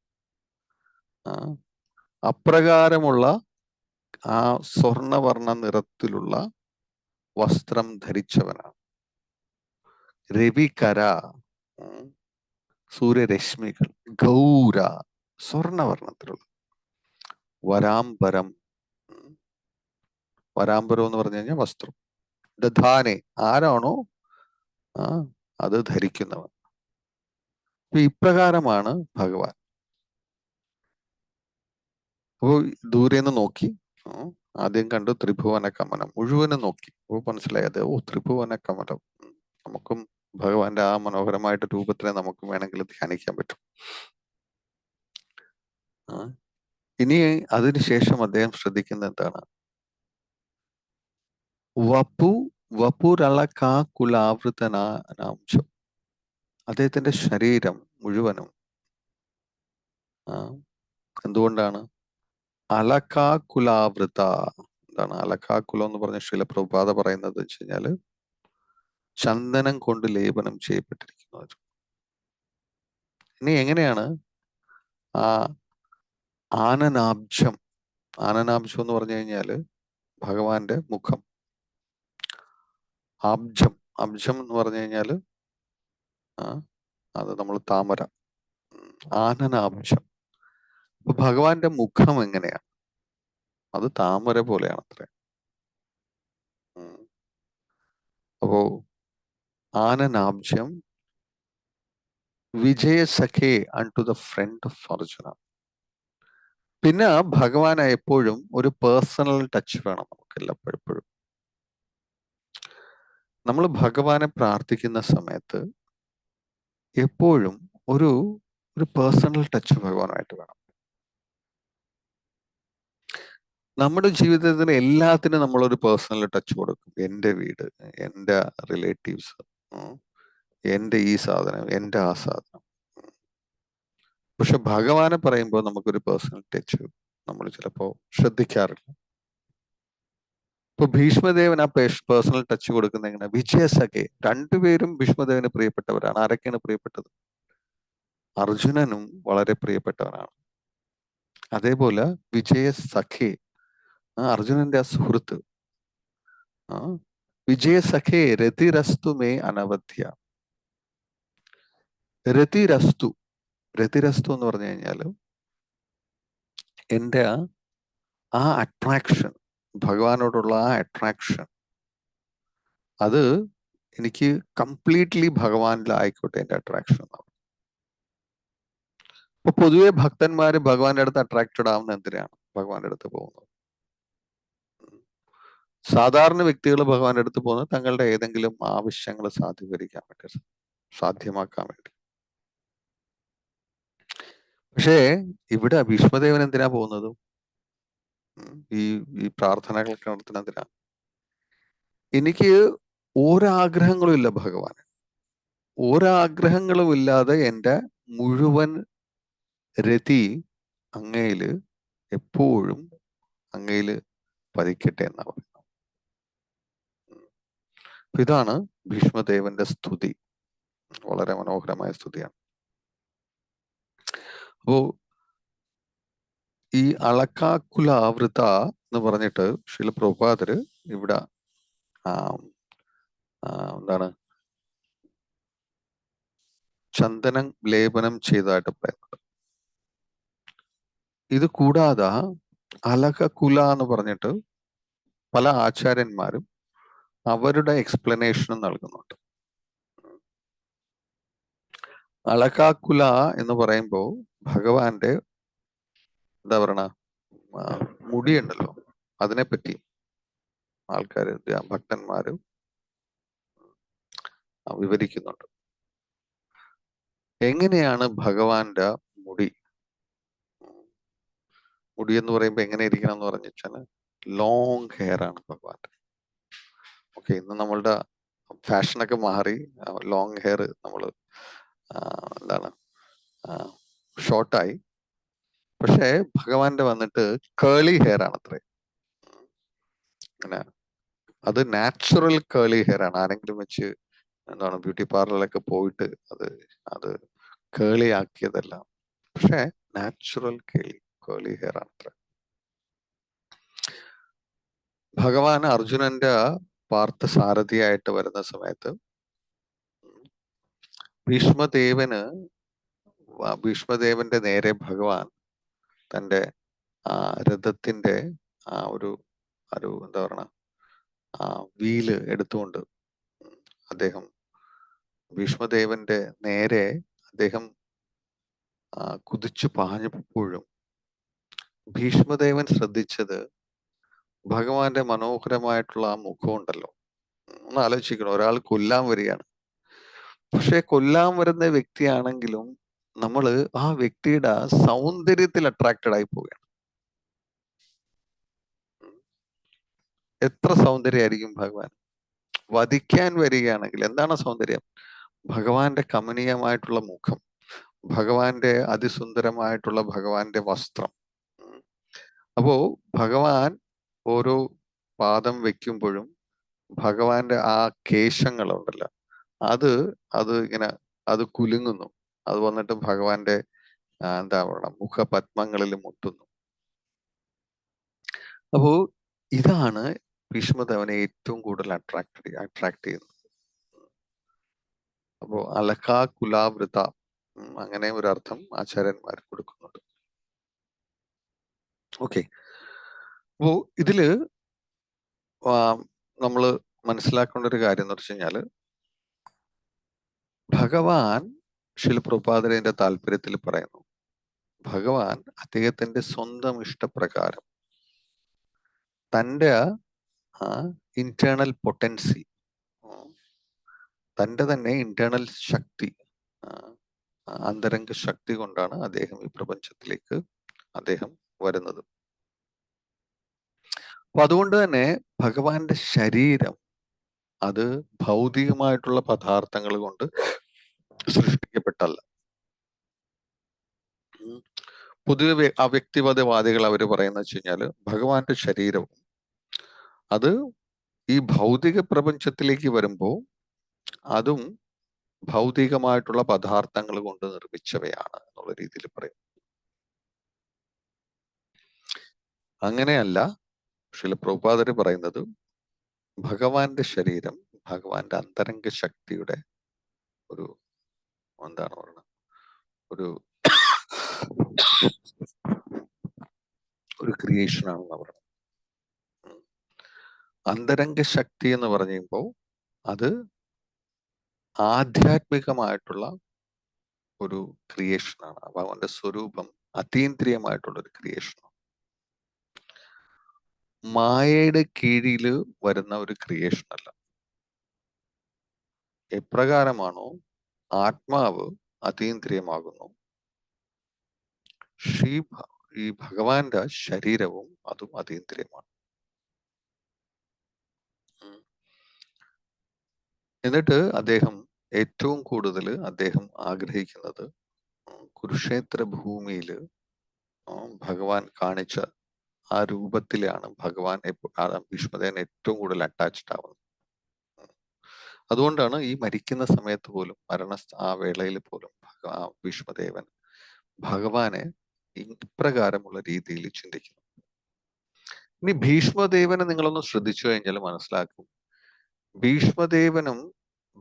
അപ്രകാരമുള്ള ആ സ്വർണവർണ്ണ നിറത്തിലുള്ള വസ്ത്രം ധരിച്ചവനാണ്. രവികര സൂര്യരശ്മികൾ, ഗൗര സ്വർണവർണ്ണത്തിലുള്ള, വരാംബരം, വരാംബരം എന്ന് പറഞ്ഞു കഴിഞ്ഞാൽ വസ്ത്രം, ദധാനെ ആരാണോ അത് ധരിക്കുന്നവൻ. ഇപ്രകാരമാണ് ഭഗവാൻ. അപ്പോൾ ദൂരെ നിന്ന് നോക്കി, ആദ്യം കണ്ടു ത്രിഭുവന കമലം, മുഴുവനും നോക്കി. അപ്പോൾ മനസ്സിലായത്, ത്രിഭുവന കമലം. നമുക്കും ഭഗവാന്റെ ആ മനോഹരമായിട്ട് രൂപത്തിനെ നമുക്കും വേണമെങ്കിൽ ധ്യാനിക്കാൻ പറ്റും. ഇനി അതിനുശേഷം അദ്ദേഹം ശ്രദ്ധിക്കുന്ന എന്താണ്? വപുരളകാകുലാവൃതനാംശം. അദ്ദേഹത്തിന്റെ ശരീരം മുഴുവനും എന്തുകൊണ്ടാണ്? അലകാകുലാവൃത. എന്താണ് അലകാകുലം എന്ന് പറഞ്ഞ ശ്രീല പ്രഭുപാദ പറയുന്നത് വെച്ച് കഴിഞ്ഞാല് ചന്ദനം കൊണ്ട് ലേപനം ചെയ്യപ്പെട്ടിരിക്കുന്നത്. ഇനി എങ്ങനെയാണ് ആ ആനനാബ്ജം? ആനനാബ്ജം എന്ന് പറഞ്ഞു കഴിഞ്ഞാല് ഭഗവാന്റെ മുഖം. അബ്ജം എന്ന് പറഞ്ഞു കഴിഞ്ഞാല് അത് നമ്മൾ താമര. ആനനാബ്ജം. അപ്പൊ ഭഗവാന്റെ മുഖം എങ്ങനെയാണ്? അത് താമര പോലെയാണ് അത്രേ. അപ്പോ ആനനാബ്ജം വിജയസഖേ unto the friend of Arjuna. പിന്നെ ഭഗവാന് എപ്പോഴും ഒരു പേഴ്സണൽ ടച്ച് വേണം നമുക്ക് എപ്പോഴും. നമ്മൾ ഭഗവാനെ പ്രാർത്ഥിക്കുന്ന സമയത്ത് എപ്പോഴും ഒരു പേഴ്സണൽ ടച്ച് ഭഗവാനായിട്ട് വേണം. നമ്മുടെ ജീവിതത്തിന് എല്ലാത്തിനും നമ്മളൊരു പേഴ്സണൽ ടച്ച് കൊടുക്കും. എൻ്റെ വീട്, എൻ്റെ റിലേറ്റീവ്സ്, എൻ്റെ ഈ സാധനം, എൻ്റെ ആ സാധനം. പക്ഷെ ഭഗവാനെ പറയുമ്പോൾ നമുക്കൊരു പേഴ്സണൽ ടച്ച് നമ്മൾ ചിലപ്പോൾ ശ്രദ്ധിക്കാറില്ല. ഇപ്പൊ ഭീഷ്മദേവൻ ആ പേഴ്സണൽ ടച്ച് കൊടുക്കുന്ന എങ്ങനെ? വിജയസഖേ. രണ്ടുപേരും ഭീഷ്മദേവന് പ്രിയപ്പെട്ടവരാണ്. ആരൊക്കെയാണ് പ്രിയപ്പെട്ടത്? അർജുനനും വളരെ പ്രിയപ്പെട്ടവനാണ്. അതേപോലെ വിജയസഖേ, അർജുനന്റെ ആ സുഹൃത്ത്. വിജയസഖേ രതിരസ്തു മേ അനവധ്യ. രതിരസ്തു. രതിരസ്തു എന്ന് പറഞ്ഞു കഴിഞ്ഞാൽ എൻ്റെ ആ അട്രാക്ഷൻ, ഭഗവാനോടുള്ള ആ അട്രാക്ഷൻ, അത് എനിക്ക് കംപ്ലീറ്റ്ലി ഭഗവാനിലായിക്കോട്ടെ എൻ്റെ അട്രാക്ഷൻ. അപ്പൊ പൊതുവെ ഭക്തന്മാര് ഭഗവാന്റെ അടുത്ത് അട്രാക്റ്റഡ് ആവുന്ന എന്തിനാണ്? ഭഗവാന്റെ അടുത്ത് പോകുന്നത്. സാധാരണ വ്യക്തികൾ ഭഗവാന്റെ അടുത്ത് പോകുന്നത് തങ്ങളുടെ ഏതെങ്കിലും ആവശ്യങ്ങൾ സാധൂകരിക്കാൻ വേണ്ടി, സാധ്യമാക്കാൻ വേണ്ടി. പക്ഷേ ഇവിടെ ഭീഷ്മദേവൻ എന്തിനാ പോകുന്നത്? ഈ ഈ പ്രാർത്ഥനകളൊക്കെ നടത്തുന്ന എന്തിനാ? എനിക്ക് ഒരാഗ്രഹങ്ങളും ഇല്ല ഭഗവാൻ, ഒരാഗ്രഹങ്ങളും ഇല്ലാതെ എൻ്റെ മുഴുവൻ രതി അങ്ങയില് എപ്പോഴും അങ്ങയില് പതിക്കട്ടെ എന്നാ പറയുന്നത്. ഇതാണ് ഭീഷ്മദേവന്റെ സ്തുതി. വളരെ മനോഹരമായ സ്തുതിയാണ്. അപ്പോ ഈ അളക്കാക്കുല ആവൃത എന്ന് പറഞ്ഞിട്ട് ശ്രീല പ്രഭുപാദര് ഇവിടെ എന്താണ് ചന്ദനം ലേപനം ചെയ്തതായിട്ട് പറയുന്നുണ്ട്. ഇത് കൂടാതെ അലകകുല എന്ന് പറഞ്ഞിട്ട് പല ആചാര്യന്മാരും അവരുടെ എക്സ്പ്ലനേഷനും നൽകുന്നുണ്ട്. അളകാക്കുല എന്ന് പറയുമ്പോൾ ഭഗവാന്റെ എന്താ പറയണ മുടിയുണ്ടല്ലോ, അതിനെപ്പറ്റി ആൾക്കാര് ഭക്തന്മാരും വിവരിക്കുന്നുണ്ട്. എങ്ങനെയാണ് ഭഗവാന്റെ മുടി എന്ന് പറയുമ്പോൾ എങ്ങനെ ഇരിക്കണം എന്ന് പറഞ്ഞു വെച്ചാൽ ലോങ് ഹെയർ ആണ് ഭഗവാന്റെ. ഓക്കെ, ഇന്ന് നമ്മളുടെ ഫാഷനൊക്കെ മാറി ലോങ് ഹെയർ നമ്മൾ എന്താണ് ഷോർട്ടായി. പക്ഷേ ഭഗവാന്റെ വന്നിട്ട് കേളി ഹെയർ ആണ് അത്രേ. അങ്ങനെ അത് നാച്ചുറൽ കേളി ഹെയർ ആണ്. ആരെങ്കിലും വെച്ച് എന്താണ് ബ്യൂട്ടി പാർലറിലൊക്കെ പോയിട്ട് അത് കേളി ആക്കിയതല്ല. പക്ഷെ നാച്ചുറൽ കേളി ഹെയർ ആണ് അത്ര. ഭഗവാൻ അർജുനന്റെ പാർത്ഥസാരഥിയായിട്ട് വരുന്ന സമയത്ത് ഭീഷ്മദേവന്റെ നേരെ ഭഗവാൻ തൻ്റെ രഥത്തിന്റെ ഒരു എന്താ പറയണ വീല് എടുത്തുകൊണ്ട് അദ്ദേഹം ഭീഷ്മദേവന്റെ നേരെ അദ്ദേഹം കുതിച്ചു പാഞ്ഞപ്പോഴും ഭീഷ്മദേവൻ ശ്രദ്ധിച്ചത് ഭഗവാന്റെ മനോഹരമായിട്ടുള്ള ആ മുഖമുണ്ടല്ലോ. ഒന്ന് ആലോചിക്കണം, ഒരാൾ കൊല്ലാൻ വരികയാണ്. പക്ഷെ കൊല്ലാൻ വരുന്ന വ്യക്തിയാണെങ്കിലും നമ്മൾ ആ വ്യക്തിയുടെ സൗന്ദര്യത്തിൽ അട്രാക്റ്റഡ് ആയി പോവുകയാണ്. എത്ര സൗന്ദര്യമായിരിക്കും ഭഗവാൻ. വധിക്കാൻ വരികയാണെങ്കിൽ എന്താണ് സൗന്ദര്യം? ഭഗവാന്റെ കമനീയമായിട്ടുള്ള മുഖം, ഭഗവാന്റെ അതിസുന്ദരമായിട്ടുള്ള ഭഗവാന്റെ വസ്ത്രം. അപ്പോ ഭഗവാൻ ഓരോ പാദം വെക്കുമ്പോഴും ഭഗവാന്റെ ആ കേശങ്ങളുണ്ടല്ലോ, അത് ഇങ്ങനെ അത് കുലുങ്ങുന്നു. അത് വന്നിട്ട് ഭഗവാന്റെ എന്താ പറയുക മുഖപത്മങ്ങളിൽ മുട്ടുന്നു. അപ്പോ ഇതാണ് ഭീഷ്മദേവനെ ഏറ്റവും കൂടുതൽ അട്രാക്ട് ചെയ്യുന്നത്. അപ്പോ അലകാ കുലാവൃത അങ്ങനെ ഒരു അർത്ഥം ആചാര്യന്മാർ കൊടുക്കുന്നുണ്ട്. ഓക്കെ, അപ്പോ ഇതില് നമ്മൾ മനസ്സിലാക്കേണ്ട ഒരു കാര്യം എന്ന് വെച്ച് കഴിഞ്ഞാല് ഭഗവാൻ ശ്രീല പ്രഭുപാദരുടെ താല്പര്യത്തിൽ പറയുന്നു, ഭഗവാൻ അദ്ദേഹത്തിന്റെ സ്വന്തം ഇഷ്ടപ്രകാരം തൻ്റെ ഇന്റേണൽ പൊട്ടൻസി, തൻ്റെ തന്നെ ഇന്റേണൽ ശക്തി, അന്തരംഗ ശക്തി കൊണ്ടാണ് അദ്ദേഹം ഈ പ്രപഞ്ചത്തിലേക്ക് അദ്ദേഹം വരുന്നത്. അപ്പൊ അതുകൊണ്ട് തന്നെ ഭഗവാന്റെ ശരീരം അത് ഭൗതികമായിട്ടുള്ള പദാർത്ഥങ്ങൾ കൊണ്ട് സൃഷ്ടിക്കപ്പെട്ടല്ല. പൊതുവെ അവ്യക്തിവാദികൾ അവർ പറയുന്ന വെച്ച് കഴിഞ്ഞാല് ഭഗവാന്റെ ശരീരവും അത് ഈ ഭൗതിക പ്രപഞ്ചത്തിലേക്ക് വരുമ്പോൾ അതും ഭൗതികമായിട്ടുള്ള പദാർത്ഥങ്ങൾ കൊണ്ട് നിർമ്മിച്ചവയാണ് എന്നുള്ള രീതിയിൽ പറയും. അങ്ങനെയല്ല ശ്രീല പ്രഭുപാദര് പറയുന്നത്, ഭഗവാന്റെ ശരീരം ഭഗവാന്റെ അന്തരംഗ ശക്തിയുടെ ഒരു എന്താണ് പറയുന്നത്, ഒരു ഒരു ക്രിയേഷൻ ആണെന്ന് പറയുന്നത്. അന്തരംഗ ശക്തി എന്ന് പറഞ്ഞു കഴിയുമ്പോൾ അത് ആധ്യാത്മികമായിട്ടുള്ള ഒരു ക്രിയേഷനാണ്. അപ്പൊ അവന്റെ സ്വരൂപം അതീന്ദ്രിയമായിട്ടുള്ള ഒരു ക്രിയേഷനാണ്. മായയുടെ കീഴിൽ വരുന്ന ഒരു ക്രിയേഷൻ അല്ല. എപ്രകാരമാണോ ആത്മാവ് അതീന്ദ്രിയമാകുന്നു, ഈ ഭഗവാന്റെ ശരീരവും അതും അതീന്ദ്രിയമാണ്. എന്നിട്ട് അദ്ദേഹം ഏറ്റവും കൂടുതൽ അദ്ദേഹം ആഗ്രഹിക്കുന്നത് കുരുക്ഷേത്ര ഭൂമിയിൽ ഭഗവാൻ കാണിച്ച ആ രൂപത്തിലാണ് ഭഗവാൻ ഭീഷ്മദേവൻ ഏറ്റവും കൂടുതൽ അറ്റാച്ച്ഡ് ആവുന്നത്. അതുകൊണ്ടാണ് ഈ മരിക്കുന്ന സമയത്ത് പോലും, ആ വേളയിൽ പോലും ഭീഷ്മദേവൻ ഭഗവാനെ ഇപ്രകാരമുള്ള രീതിയിൽ ചിന്തിക്കുന്നു. ഇനി ഭീഷ്മദേവനെ നിങ്ങളൊന്ന് ശ്രദ്ധിച്ചു കഴിഞ്ഞാൽ മനസ്സിലാക്കും, ഭീഷ്മദേവനും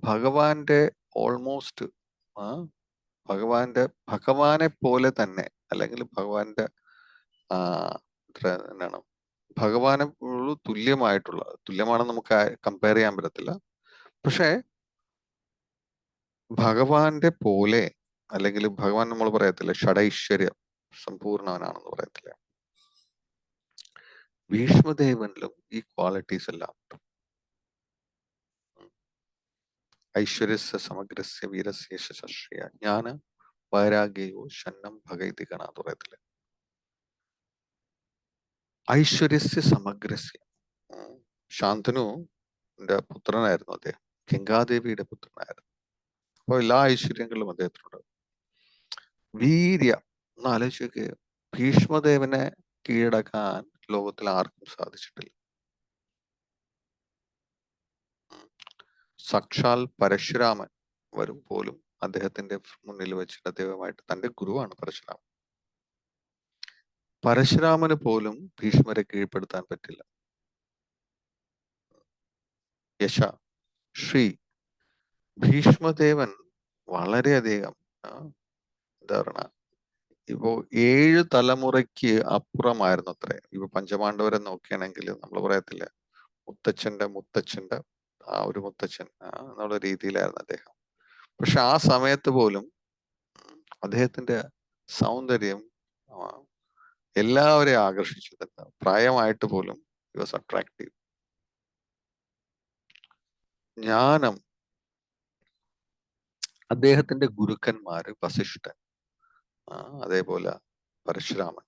ഭഗവാന്റെ ഓൾമോസ്റ്റ് ഭഗവാനെ പോലെ തന്നെ, അല്ലെങ്കിൽ ഭഗവാന്റെ എന്താണ്, ഭഗവാനെ തുല്യമാണെന്ന് നമുക്ക് കമ്പയർ ചെയ്യാൻ പറ്റത്തില്ല. പക്ഷെ ഭഗവാന്റെ പോലെ, അല്ലെങ്കിൽ ഭഗവാൻ നമ്മൾ പറയത്തില്ല ഷഡൈശ്വര്യം സമ്പൂർണവനാണെന്ന് പറയത്തില്ല, ഭീഷ്മദേവനിലും ഈ ക്വാളിറ്റീസ് എല്ലാം ഉണ്ട്. ഐശ്വര്യസ്യ സമഗ്രസ്യ വീരസ്യ ശശ്രിയ ജ്ഞാന വൈരാഗ്യോ ഷണ്ണം ഭഗൈതികണ എന്ന് പറയത്തില്ല. ഐശ്വര്യസ്യ സമഗ്രസ്യ, ശാന്തനുവിന്റെ പുത്രനായിരുന്നു അദ്ദേഹം, ഗംഗാദേവിയുടെ പുത്രനായിരുന്നു. അപ്പോൾ എല്ലാ ഐശ്വര്യങ്ങളും അദ്ദേഹത്തിനുണ്ട്. വീര്യ ഒന്ന് ആലോചിച്ച്, ഭീഷ്മദേവനെ കീഴടക്കാൻ ലോകത്തിൽ ആർക്കും സാധിച്ചിട്ടില്ല. സാക്ഷാൽ പരശുരാമൻ വരും പോലും അദ്ദേഹത്തിന്റെ മുന്നിൽ വെച്ചിട്ട് അദ്ദേഹമായിട്ട്, തന്റെ ഗുരുവാണ് പരശുരാമൻ, പരശുരാമന് പോലും ഭീഷ്മരെ കീഴ്പ്പെടുത്താൻ പറ്റില്ല. യശ ശ്രീ ഭീഷ്മദേവൻ വളരെയധികം എന്താ പറയണ, ഇപ്പോ 7 തലമുറയ്ക്ക് അപ്പുറമായിരുന്നു അത്രേ. ഇപ്പൊ പഞ്ചപാണ്ഡവരെ നോക്കുകയാണെങ്കിൽ നമ്മൾ പറയത്തില്ല മുത്തച്ഛന്റെ മുത്തച്ഛന്റെ ആ ഒരു മുത്തച്ഛൻ എന്നുള്ള രീതിയിലായിരുന്നു അദ്ദേഹം. പക്ഷെ ആ സമയത്ത് പോലും അദ്ദേഹത്തിന്റെ സൗന്ദര്യം എല്ലാവരെയും ആകർഷിച്ചിരുന്നു. പ്രായമായിട്ട് പോലും ഹി വാസ് അട്രാക്റ്റീവ്. ജ്ഞാനം, അദ്ദേഹത്തിന്റെ ഗുരുക്കന്മാര് വസിഷ്ഠൻ, അതേപോലെ പരശുരാമൻ,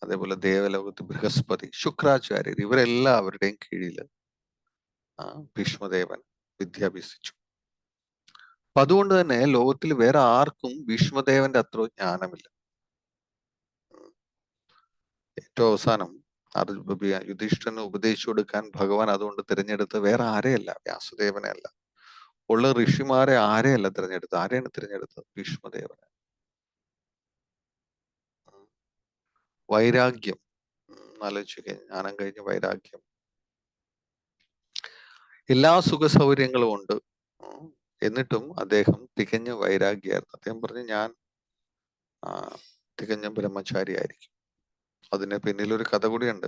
അതേപോലെ ദേവലോകത്ത് ബൃഹസ്പതി, ശുക്രാചാര്യർ, ഇവരെല്ലാവരുടെയും കീഴിൽ ഭീഷ്മദേവൻ വിദ്യാഭ്യസിച്ചു. അപ്പൊ അതുകൊണ്ട് തന്നെ ലോകത്തിൽ വേറെ ആർക്കും ഭീഷ്മദേവന്റെ അത്ര ജ്ഞാനമില്ല. ഏറ്റവും അവസാനം യുധിഷ്ഠിരന് ഉപദേശിച്ചു കൊടുക്കാൻ ഭഗവാൻ അതുകൊണ്ട് തിരഞ്ഞെടുത്ത് വേറെ ആരെയല്ല, വ്യാസദേവനെ അല്ല, ഉള്ള ഋഷിമാരെ ആരെയല്ല തിരഞ്ഞെടുത്തത്. ആരെയാണ് തിരഞ്ഞെടുത്തത്? ഭീഷ്മദേവനെ. വൈരാഗ്യം ആലോചിക്കുക, ജ്ഞാനം കഴിഞ്ഞ വൈരാഗ്യം, എല്ലാ സുഖ സൗകര്യങ്ങളും ഉണ്ട്, എന്നിട്ടും അദ്ദേഹം തികഞ്ഞ വൈരാഗ്യായിരുന്നു. അദ്ദേഹം പറഞ്ഞു, ഞാൻ തികഞ്ഞ ബ്രഹ്മചാരിയായിരിക്കും. അതിന് പിന്നിലൊരു കഥ കൂടിയുണ്ട്.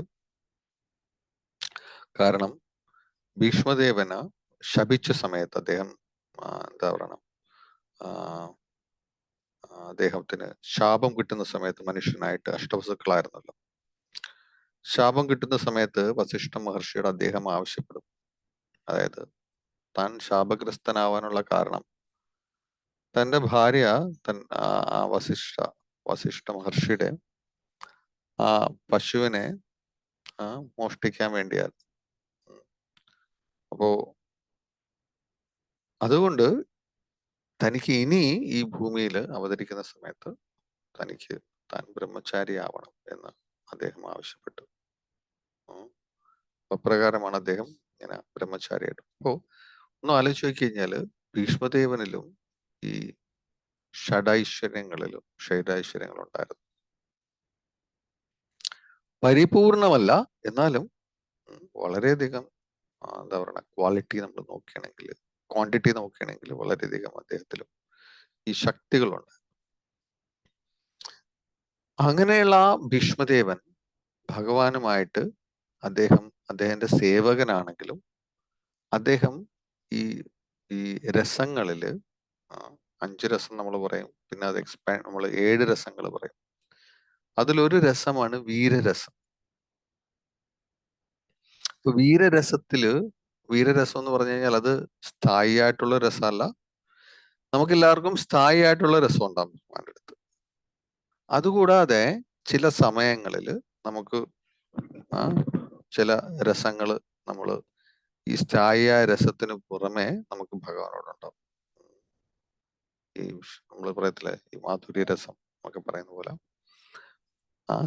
കാരണം ഭീഷ്മദേവന് ശപിച്ച സമയത്ത് അദ്ദേഹം എന്താ പറയണം, അദ്ദേഹത്തിന് ശാപം കിട്ടുന്ന സമയത്ത്, മനുഷ്യനായിട്ട് അഷ്ടവസുക്കളായിരുന്നല്ലോ, ശാപം കിട്ടുന്ന സമയത്ത് വസിഷ്ഠ മഹർഷിയോട് അദ്ദേഹം ആവശ്യപ്പെടും, അതായത് താൻ ശാപഗ്രസ്തനാവാനുള്ള കാരണം തന്റെ ഭാര്യ വസിഷ്ഠ മഹർഷിയുടെ ആ പശുവിനെ മോഷ്ടിക്കാൻ വേണ്ടിയായിരുന്നു. അപ്പോ അതുകൊണ്ട് തനിക്ക് ഇനി ഈ ഭൂമിയിൽ അവതരിക്കുന്ന സമയത്ത് താൻ ബ്രഹ്മചാരിയാവണം എന്ന് അദ്ദേഹം ആവശ്യപ്പെട്ടു. അപ്രകാരമാണ് അദ്ദേഹം ഇങ്ങനെ ബ്രഹ്മചാരിയായിട്ട്. അപ്പോ ഒന്ന് ആലോചിച്ച് നോക്കി കഴിഞ്ഞാല് ഭീഷ്മദേവനിലും ഈ ഷഡൈശ്വര്യങ്ങൾ ഉണ്ടായിരുന്നു. പരിപൂർണമല്ല, എന്നാലും വളരെയധികം എന്താ പറയുക, ക്വാളിറ്റി നമ്മൾ നോക്കുകയാണെങ്കിൽ, ക്വാണ്ടിറ്റി നോക്കുകയാണെങ്കിൽ വളരെയധികം അദ്ദേഹത്തിലും ഈ ശക്തികളുണ്ട്. അങ്ങനെയുള്ള ആ ഭീഷ്മദേവൻ ഭഗവാനുമായിട്ട് അദ്ദേഹത്തിന്റെ സേവകനാണെങ്കിലും അദ്ദേഹം ഈ ഈ രസങ്ങളില് 5 രസം നമ്മൾ പറയും, പിന്നെ അത് നമ്മൾ 7 രസങ്ങൾ പറയും. അതിലൊരു രസമാണ് വീരരസം. ഇപ്പൊ വീരരസം എന്ന് പറഞ്ഞു കഴിഞ്ഞാൽ അത് സ്ഥായി ആയിട്ടുള്ള രസമല്ല. നമുക്ക് എല്ലാവർക്കും സ്ഥായി ആയിട്ടുള്ള രസം ഉണ്ടാകും ഭഗവാന്റെ അടുത്ത്. അതുകൂടാതെ ചില സമയങ്ങളിൽ നമുക്ക് ചില രസങ്ങൾ നമ്മൾ ഈ സ്ഥായിയായ രസത്തിന് പുറമെ നമുക്ക് ഭഗവാനോടുണ്ടാവും. ഈ നമ്മൾ പറയത്തില്ലേ, ഈ മാധുര്യ രസം എന്നൊക്കെ പറയുന്ന പോലെ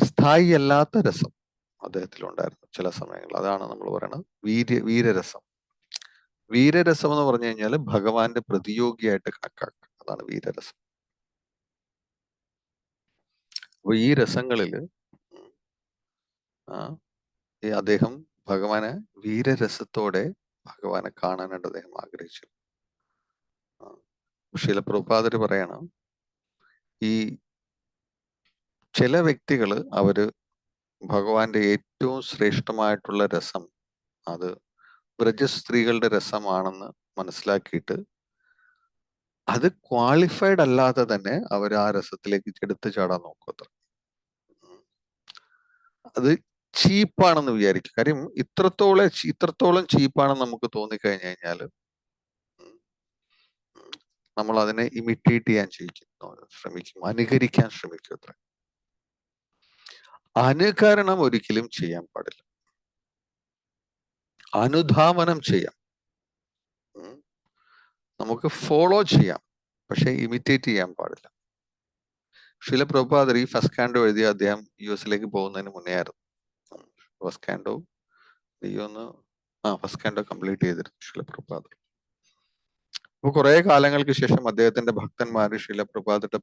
സ്ഥായി അല്ലാത്ത രസം അദ്ദേഹത്തിലുണ്ടായിരുന്നു ചില സമയങ്ങൾ. അതാണ് നമ്മൾ പറയുന്നത് വീരരസം. വീരരസം എന്ന് പറഞ്ഞു കഴിഞ്ഞാൽ ഭഗവാന്റെ പ്രതിയോഗിയായിട്ട് കണക്കാക്കുക. അതാണ് വീരരസം. അപ്പൊ ഈ രസങ്ങളില് ഈ അദ്ദേഹം ഭഗവാനെ വീരരസത്തോടെ ഭഗവാനെ കാണാനായിട്ട് അദ്ദേഹം ആഗ്രഹിച്ചു. ശീല പ്രഭുപാദര് പറയണം, ഈ ചില വ്യക്തികള് അവര് ഭഗവാന്റെ ഏറ്റവും ശ്രേഷ്ഠമായിട്ടുള്ള രസം അത് വ്രജസ്ത്രീകളുടെ രസമാണെന്ന് മനസ്സിലാക്കിയിട്ട് അത് ക്വാളിഫൈഡ് അല്ലാതെ തന്നെ അവർ ആ രസത്തിലേക്ക് എടുത്തു ചാടാൻ നോക്കുക. അത് ചീപ്പാണെന്ന് വിചാരിക്കും. കാര്യം ഇത്രത്തോളം ചീപ്പാണെന്ന് നമുക്ക് തോന്നിക്കഴിഞ്ഞു കഴിഞ്ഞാൽ നമ്മൾ അതിനെ ഇമിറ്റേറ്റ് ചെയ്യാൻ ശ്രമിക്കും, അനുകരിക്കാൻ ശ്രമിക്കും. അത്ര അനുകരണം ഒരിക്കലും ചെയ്യാൻ പാടില്ല. അനുധാവനം ചെയ്യാം, നമുക്ക് ഫോളോ ചെയ്യാം, പക്ഷെ ഇമിറ്റേറ്റ് ചെയ്യാൻ പാടില്ല. ശീല പ്രഭുപാദർ ഈ ഫസ്റ്റ് കാൻഡോ എഴുതിയ അദ്ദേഹം US പോകുന്നതിന് മുന്നേ ആയിരുന്നു. ഫസ്റ്റ് കാൻഡോ ഫസ്റ്റ് കാൻഡോ കംപ്ലീറ്റ് ചെയ്തിരുന്നു ശീല പ്രഭുപാദർ. അപ്പൊ കുറെ കാലങ്ങൾക്ക് ശേഷം അദ്ദേഹത്തിന്റെ ഭക്തന്മാര് ശീല പ്രഭുപാദരുടെ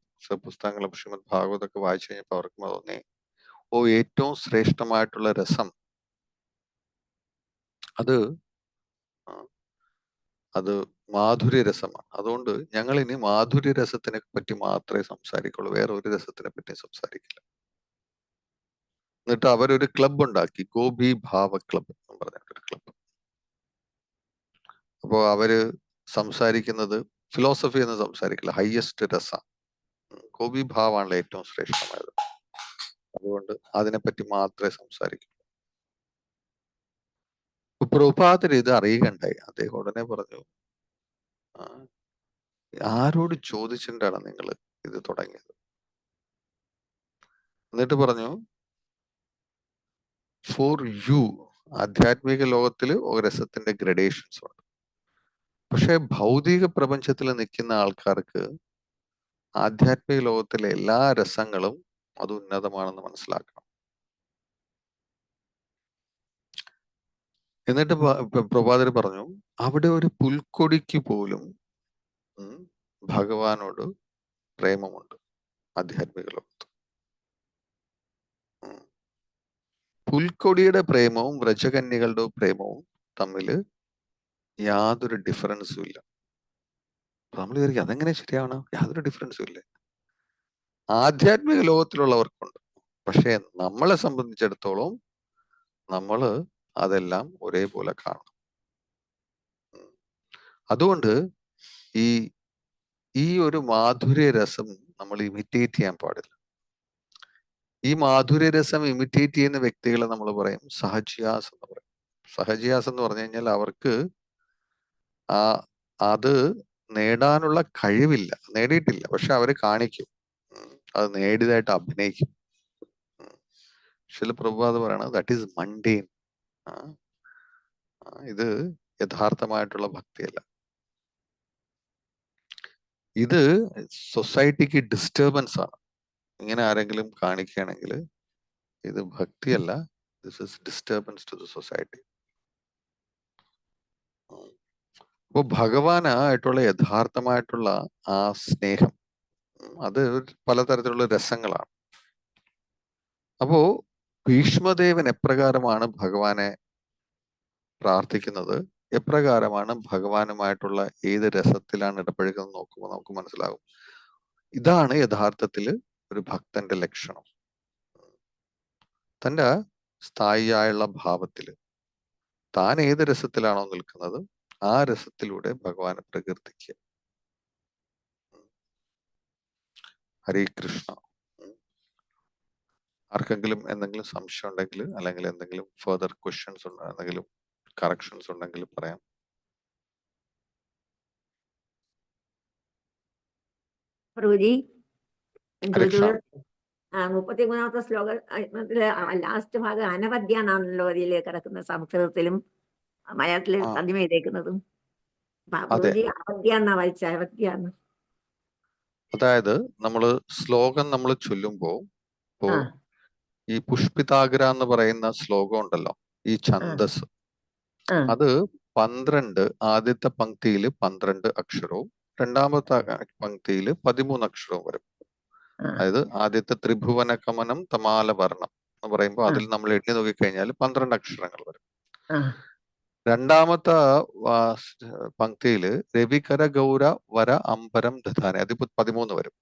പുസ്തകങ്ങൾ ശ്രീമദ് ഭാഗവതമൊക്കെ വായിച്ചു കഴിഞ്ഞപ്പോൾ അവർക്ക് തോന്നി, ഏറ്റവും ശ്രേഷ്ഠമായിട്ടുള്ള രസം അത് മാധുര്യ രസമാണ്. അതുകൊണ്ട് ഞങ്ങൾ ഇനി മാധുര്യ രസത്തിനെ പറ്റി മാത്രമേ സംസാരിക്കുള്ളൂ, വേറെ ഒരു രസത്തിനെ പറ്റി സംസാരിക്കില്ല. എന്നിട്ട് അവരൊരു ക്ലബ് ഉണ്ടാക്കി, ഗോപി ഭാവ ക്ലബ് എന്ന് പറഞ്ഞിട്ടൊരു ക്ലബ്. അപ്പോ അവര് സംസാരിക്കുന്നത് ഫിലോസഫി എന്ന് സംസാരിക്കില്ല, ഹയസ്റ്റ് രസ. ഗോപി ഭാവാണല്ലോ ഏറ്റവും ശ്രേഷ്ഠമായത്. അതുകൊണ്ട് അതിനെപ്പറ്റി മാത്രമേ സംസാരിക്കൂ. പ്രഭുപാദർ ഇത് അറിയുകണ്ടായി. അദ്ദേഹം ഉടനെ പറഞ്ഞു, ആരോട് ചോദിച്ചിട്ടാണ് നിങ്ങൾ ഇത് തുടങ്ങിയത്? എന്നിട്ട് പറഞ്ഞു, ഫോർ യു ആധ്യാത്മിക ലോകത്തിൽ രസത്തിന്റെ ഗ്രഡേഷൻസ് ഉണ്ട്. പക്ഷെ ഭൗതിക പ്രപഞ്ചത്തിൽ നിൽക്കുന്ന ആൾക്കാർക്ക് ആധ്യാത്മിക ലോകത്തിലെ എല്ലാ രസങ്ങളും അത് ഉന്നതമാണെന്ന് മനസ്സിലാക്കണം. എന്നിട്ട് പ്രഭാതർ പറഞ്ഞു, അവിടെ ഒരു പുൽക്കൊടിക്ക് പോലും ഭഗവാനോട് പ്രേമമുണ്ട് ആധ്യാത്മിക ലോകത്ത്. പുൽക്കൊടിയുടെ പ്രേമവും വ്രജകന്യകളുടെ പ്രേമവും തമ്മിൽ യാതൊരു ഡിഫറൻസും ഇല്ല. നമ്മൾ വിചാരിക്കും അതെങ്ങനെ ശരിയാണ്, യാതൊരു ഡിഫറൻസും ഇല്ല. ആധ്യാത്മിക ലോകത്തിലുള്ളവർക്കുണ്ട്, പക്ഷെ നമ്മളെ സംബന്ധിച്ചിടത്തോളം നമ്മള് അതെല്ലാം ഒരേപോലെ കാണണം. അതുകൊണ്ട് ഈ ഒരു മാധുര്യ രസം നമ്മൾ ഇമിറ്റേറ്റ് ചെയ്യാൻ പാടില്ല. ഈ മാധുര്യ രസം ഇമിറ്റേറ്റ് ചെയ്യുന്ന വ്യക്തികളെ നമ്മൾ പറയും സഹജിയാസ് എന്ന് പറയും. സഹജിയാസ് എന്ന് പറഞ്ഞു കഴിഞ്ഞാൽ അവർക്ക് അത് നേടാനുള്ള കഴിവില്ല, നേടിയിട്ടില്ല, പക്ഷെ അവര് കാണിക്കും, അത് നേടിയതായിട്ട് അഭിനയിക്കും. ശില പ്രഭുപാദ് പറയണത് ദാറ്റ് ഈസ് മണ്ടേൻ. ഇത് യഥാർത്ഥമായിട്ടുള്ള ഭക്തിയല്ല. ഇത് സൊസൈറ്റിക്ക് ഡിസ്റ്റർബൻസ് ആണ്. ഇങ്ങനെ ആരെങ്കിലും കാണിക്കുകയാണെങ്കിൽ ഇത് ഭക്തിയല്ല, this is disturbance to the society. അപ്പൊ ഭഗവാനായിട്ടുള്ള യഥാർത്ഥമായിട്ടുള്ള ആ സ്നേഹം അത് പലതരത്തിലുള്ള രസങ്ങളാണ്. അപ്പോ ഭീഷ്മദേവൻ എപ്രകാരമാണ് ഭഗവാനെ പ്രാർത്ഥിക്കുന്നത്, എപ്രകാരമാണ് ഭഗവാനുമായിട്ടുള്ള ഏത് രസത്തിലാണ് ഇടപഴകുന്നത് നോക്കുമ്പോൾ നമുക്ക് മനസ്സിലാകും. ഇതാണ് യഥാർത്ഥത്തിൽ ഒരു ഭക്തന്റെ ലക്ഷണം. തന്റെ സ്ഥായിയായുള്ള ഭാവത്തിൽ താൻ ഏത് രസത്തിലാണോ നിൽക്കുന്നത് ആ രസത്തിലൂടെ ഭഗവാനെ പ്രകീർത്തിക്കുക. ഹരേ കൃഷ്ണ. ആർക്കെങ്കിലും എന്തെങ്കിലും സംശയം ഉണ്ടെങ്കിൽ അല്ലെങ്കിൽ എന്തെങ്കിലും ഫർദർ ക്വസ്റ്റ്യൻസ് എന്തെങ്കിലും കറക്ഷൻസ് ഉണ്ടെങ്കിൽ പറയാം. പ്രഭുജി, ഹരേ കൃഷ്ണ. 33ാമത്തെ ശ്ലോകത്തില് ലാസ്റ്റ് ഭാഗം അനവധ്യാണാണല്ലോ അതിൽ കിടക്കുന്ന, സംസ്കൃതത്തിലും മലയാളത്തില് തർജ്ജമ ചെയ്തേക്കുന്നതും. അതെ, പ്രഭുജി അവധ്യാന്നാ വായിച്ച, അവധ്യാന്ന്. അതായത് നമ്മള് ശ്ലോകം നമ്മൾ ചൊല്ലുമ്പോ ഇപ്പോ ആ ഈ പുഷ്പിതാഗ്ര എന്ന് പറയുന്ന ശ്ലോകം ഉണ്ടല്ലോ, ഈ ഛന്ദസ്, ആ അത് 12 ആദ്യത്തെ പങ്ക്തിയിൽ 12 അക്ഷരവും രണ്ടാമത്തെ പങ്ക്തിയിൽ 13 അക്ഷരവും വരും. ആ അതായത് ആദ്യത്തെ ത്രിഭുവന കമനം തമാല വർണ്ണം എന്ന് പറയുമ്പോൾ അതിൽ നമ്മൾ എണ്ണി നോക്കിക്കഴിഞ്ഞാൽ 12 അക്ഷരങ്ങൾ വരും. ആ രണ്ടാമത്തെ പങ്ക്തിയില് രവികര ഗൗര വര അംബരം ദധാനെ, അതിപ്പോ 13 വരും.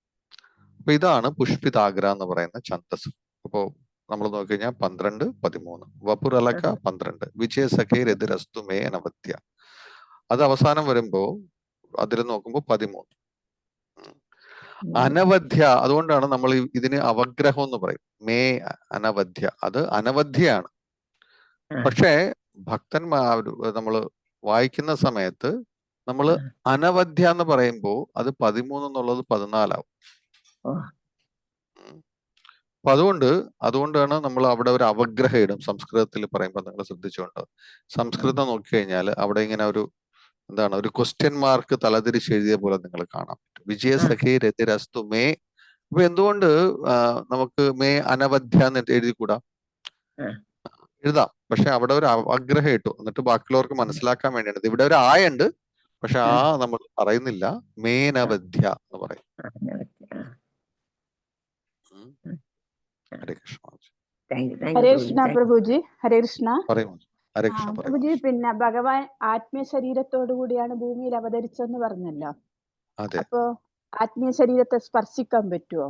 അപ്പൊ ഇതാണ് പുഷ്പിതാഗ്ര എന്ന് പറയുന്ന ഛന്ദസ്. അപ്പോ നമ്മൾ നോക്കിക്കഴിഞ്ഞാൽ 12, 13, വപുരലക 12, വിജയസഖേ രതിരസ്തു മേ അനവധ്യ, അത് അവസാനം വരുമ്പോ അതിൽ നോക്കുമ്പോ 13. അനവധ്യ, അതുകൊണ്ടാണ് നമ്മൾ ഇതിന് അവഗ്രഹം എന്ന് പറയും. മേ അനവധ്യ, അത് അനവധ്യയാണ്. പക്ഷേ ഭക്തന്മാർ നമ്മൾ വായിക്കുന്ന സമയത്ത് നമ്മൾ അനവധ്യ എന്ന് പറയുമ്പോ അത് 13 എന്നുള്ളത് 14 ആവും. അപ്പൊ അതുകൊണ്ടാണ് നമ്മൾ അവിടെ ഒരു അവഗ്രഹം ഇടും സംസ്കൃതത്തിൽ പറയുമ്പോൾ. നിങ്ങൾ ശ്രദ്ധിച്ചുകൊണ്ട് സംസ്കൃതം നോക്കിക്കഴിഞ്ഞാൽ അവിടെ ഇങ്ങനെ ഒരു ഒരു ക്വസ്റ്റ്യൻ മാർക്ക് തലതിരിച്ച് എഴുതിയ പോലെ നിങ്ങൾ കാണാം. വിജയസഖി രതിരസ്തു മേ. അപ്പൊ എന്തുകൊണ്ട് നമുക്ക് മേ അനവധ്യ എന്ന് എഴുതിക്കൂടാ? എഴുതാം, പക്ഷെ അവിടെ ഒരു അവഗ്രഹം ഇട്ടു, എന്നിട്ട് ബാക്കിയുള്ളവർക്ക് മനസ്സിലാക്കാൻ വേണ്ടിയാണ്. ഇവിടെ ഒരു ആയുണ്ട്, പക്ഷെ നമ്മൾ പറയുന്നില്ല, മേനവധ്യ എന്ന് പറയും. ഹരേ കൃഷ്ണ. ഹരേ കൃഷ്ണ പ്രഭുജി. ഹരേ കൃഷ്ണ. പറയൂ. ഹരേ കൃഷ്ണ. പ്രഭുജി, പിന്നെ ഭഗവാൻ ആത്മീയ ശരീരത്തോടു കൂടിയാണ് ഭൂമിയിൽ അവതരിച്ചെന്ന് പറഞ്ഞല്ലോ. അപ്പോ ആത്മീയ ശരീരത്തെ സ്പർശിക്കാൻ പറ്റുമോ?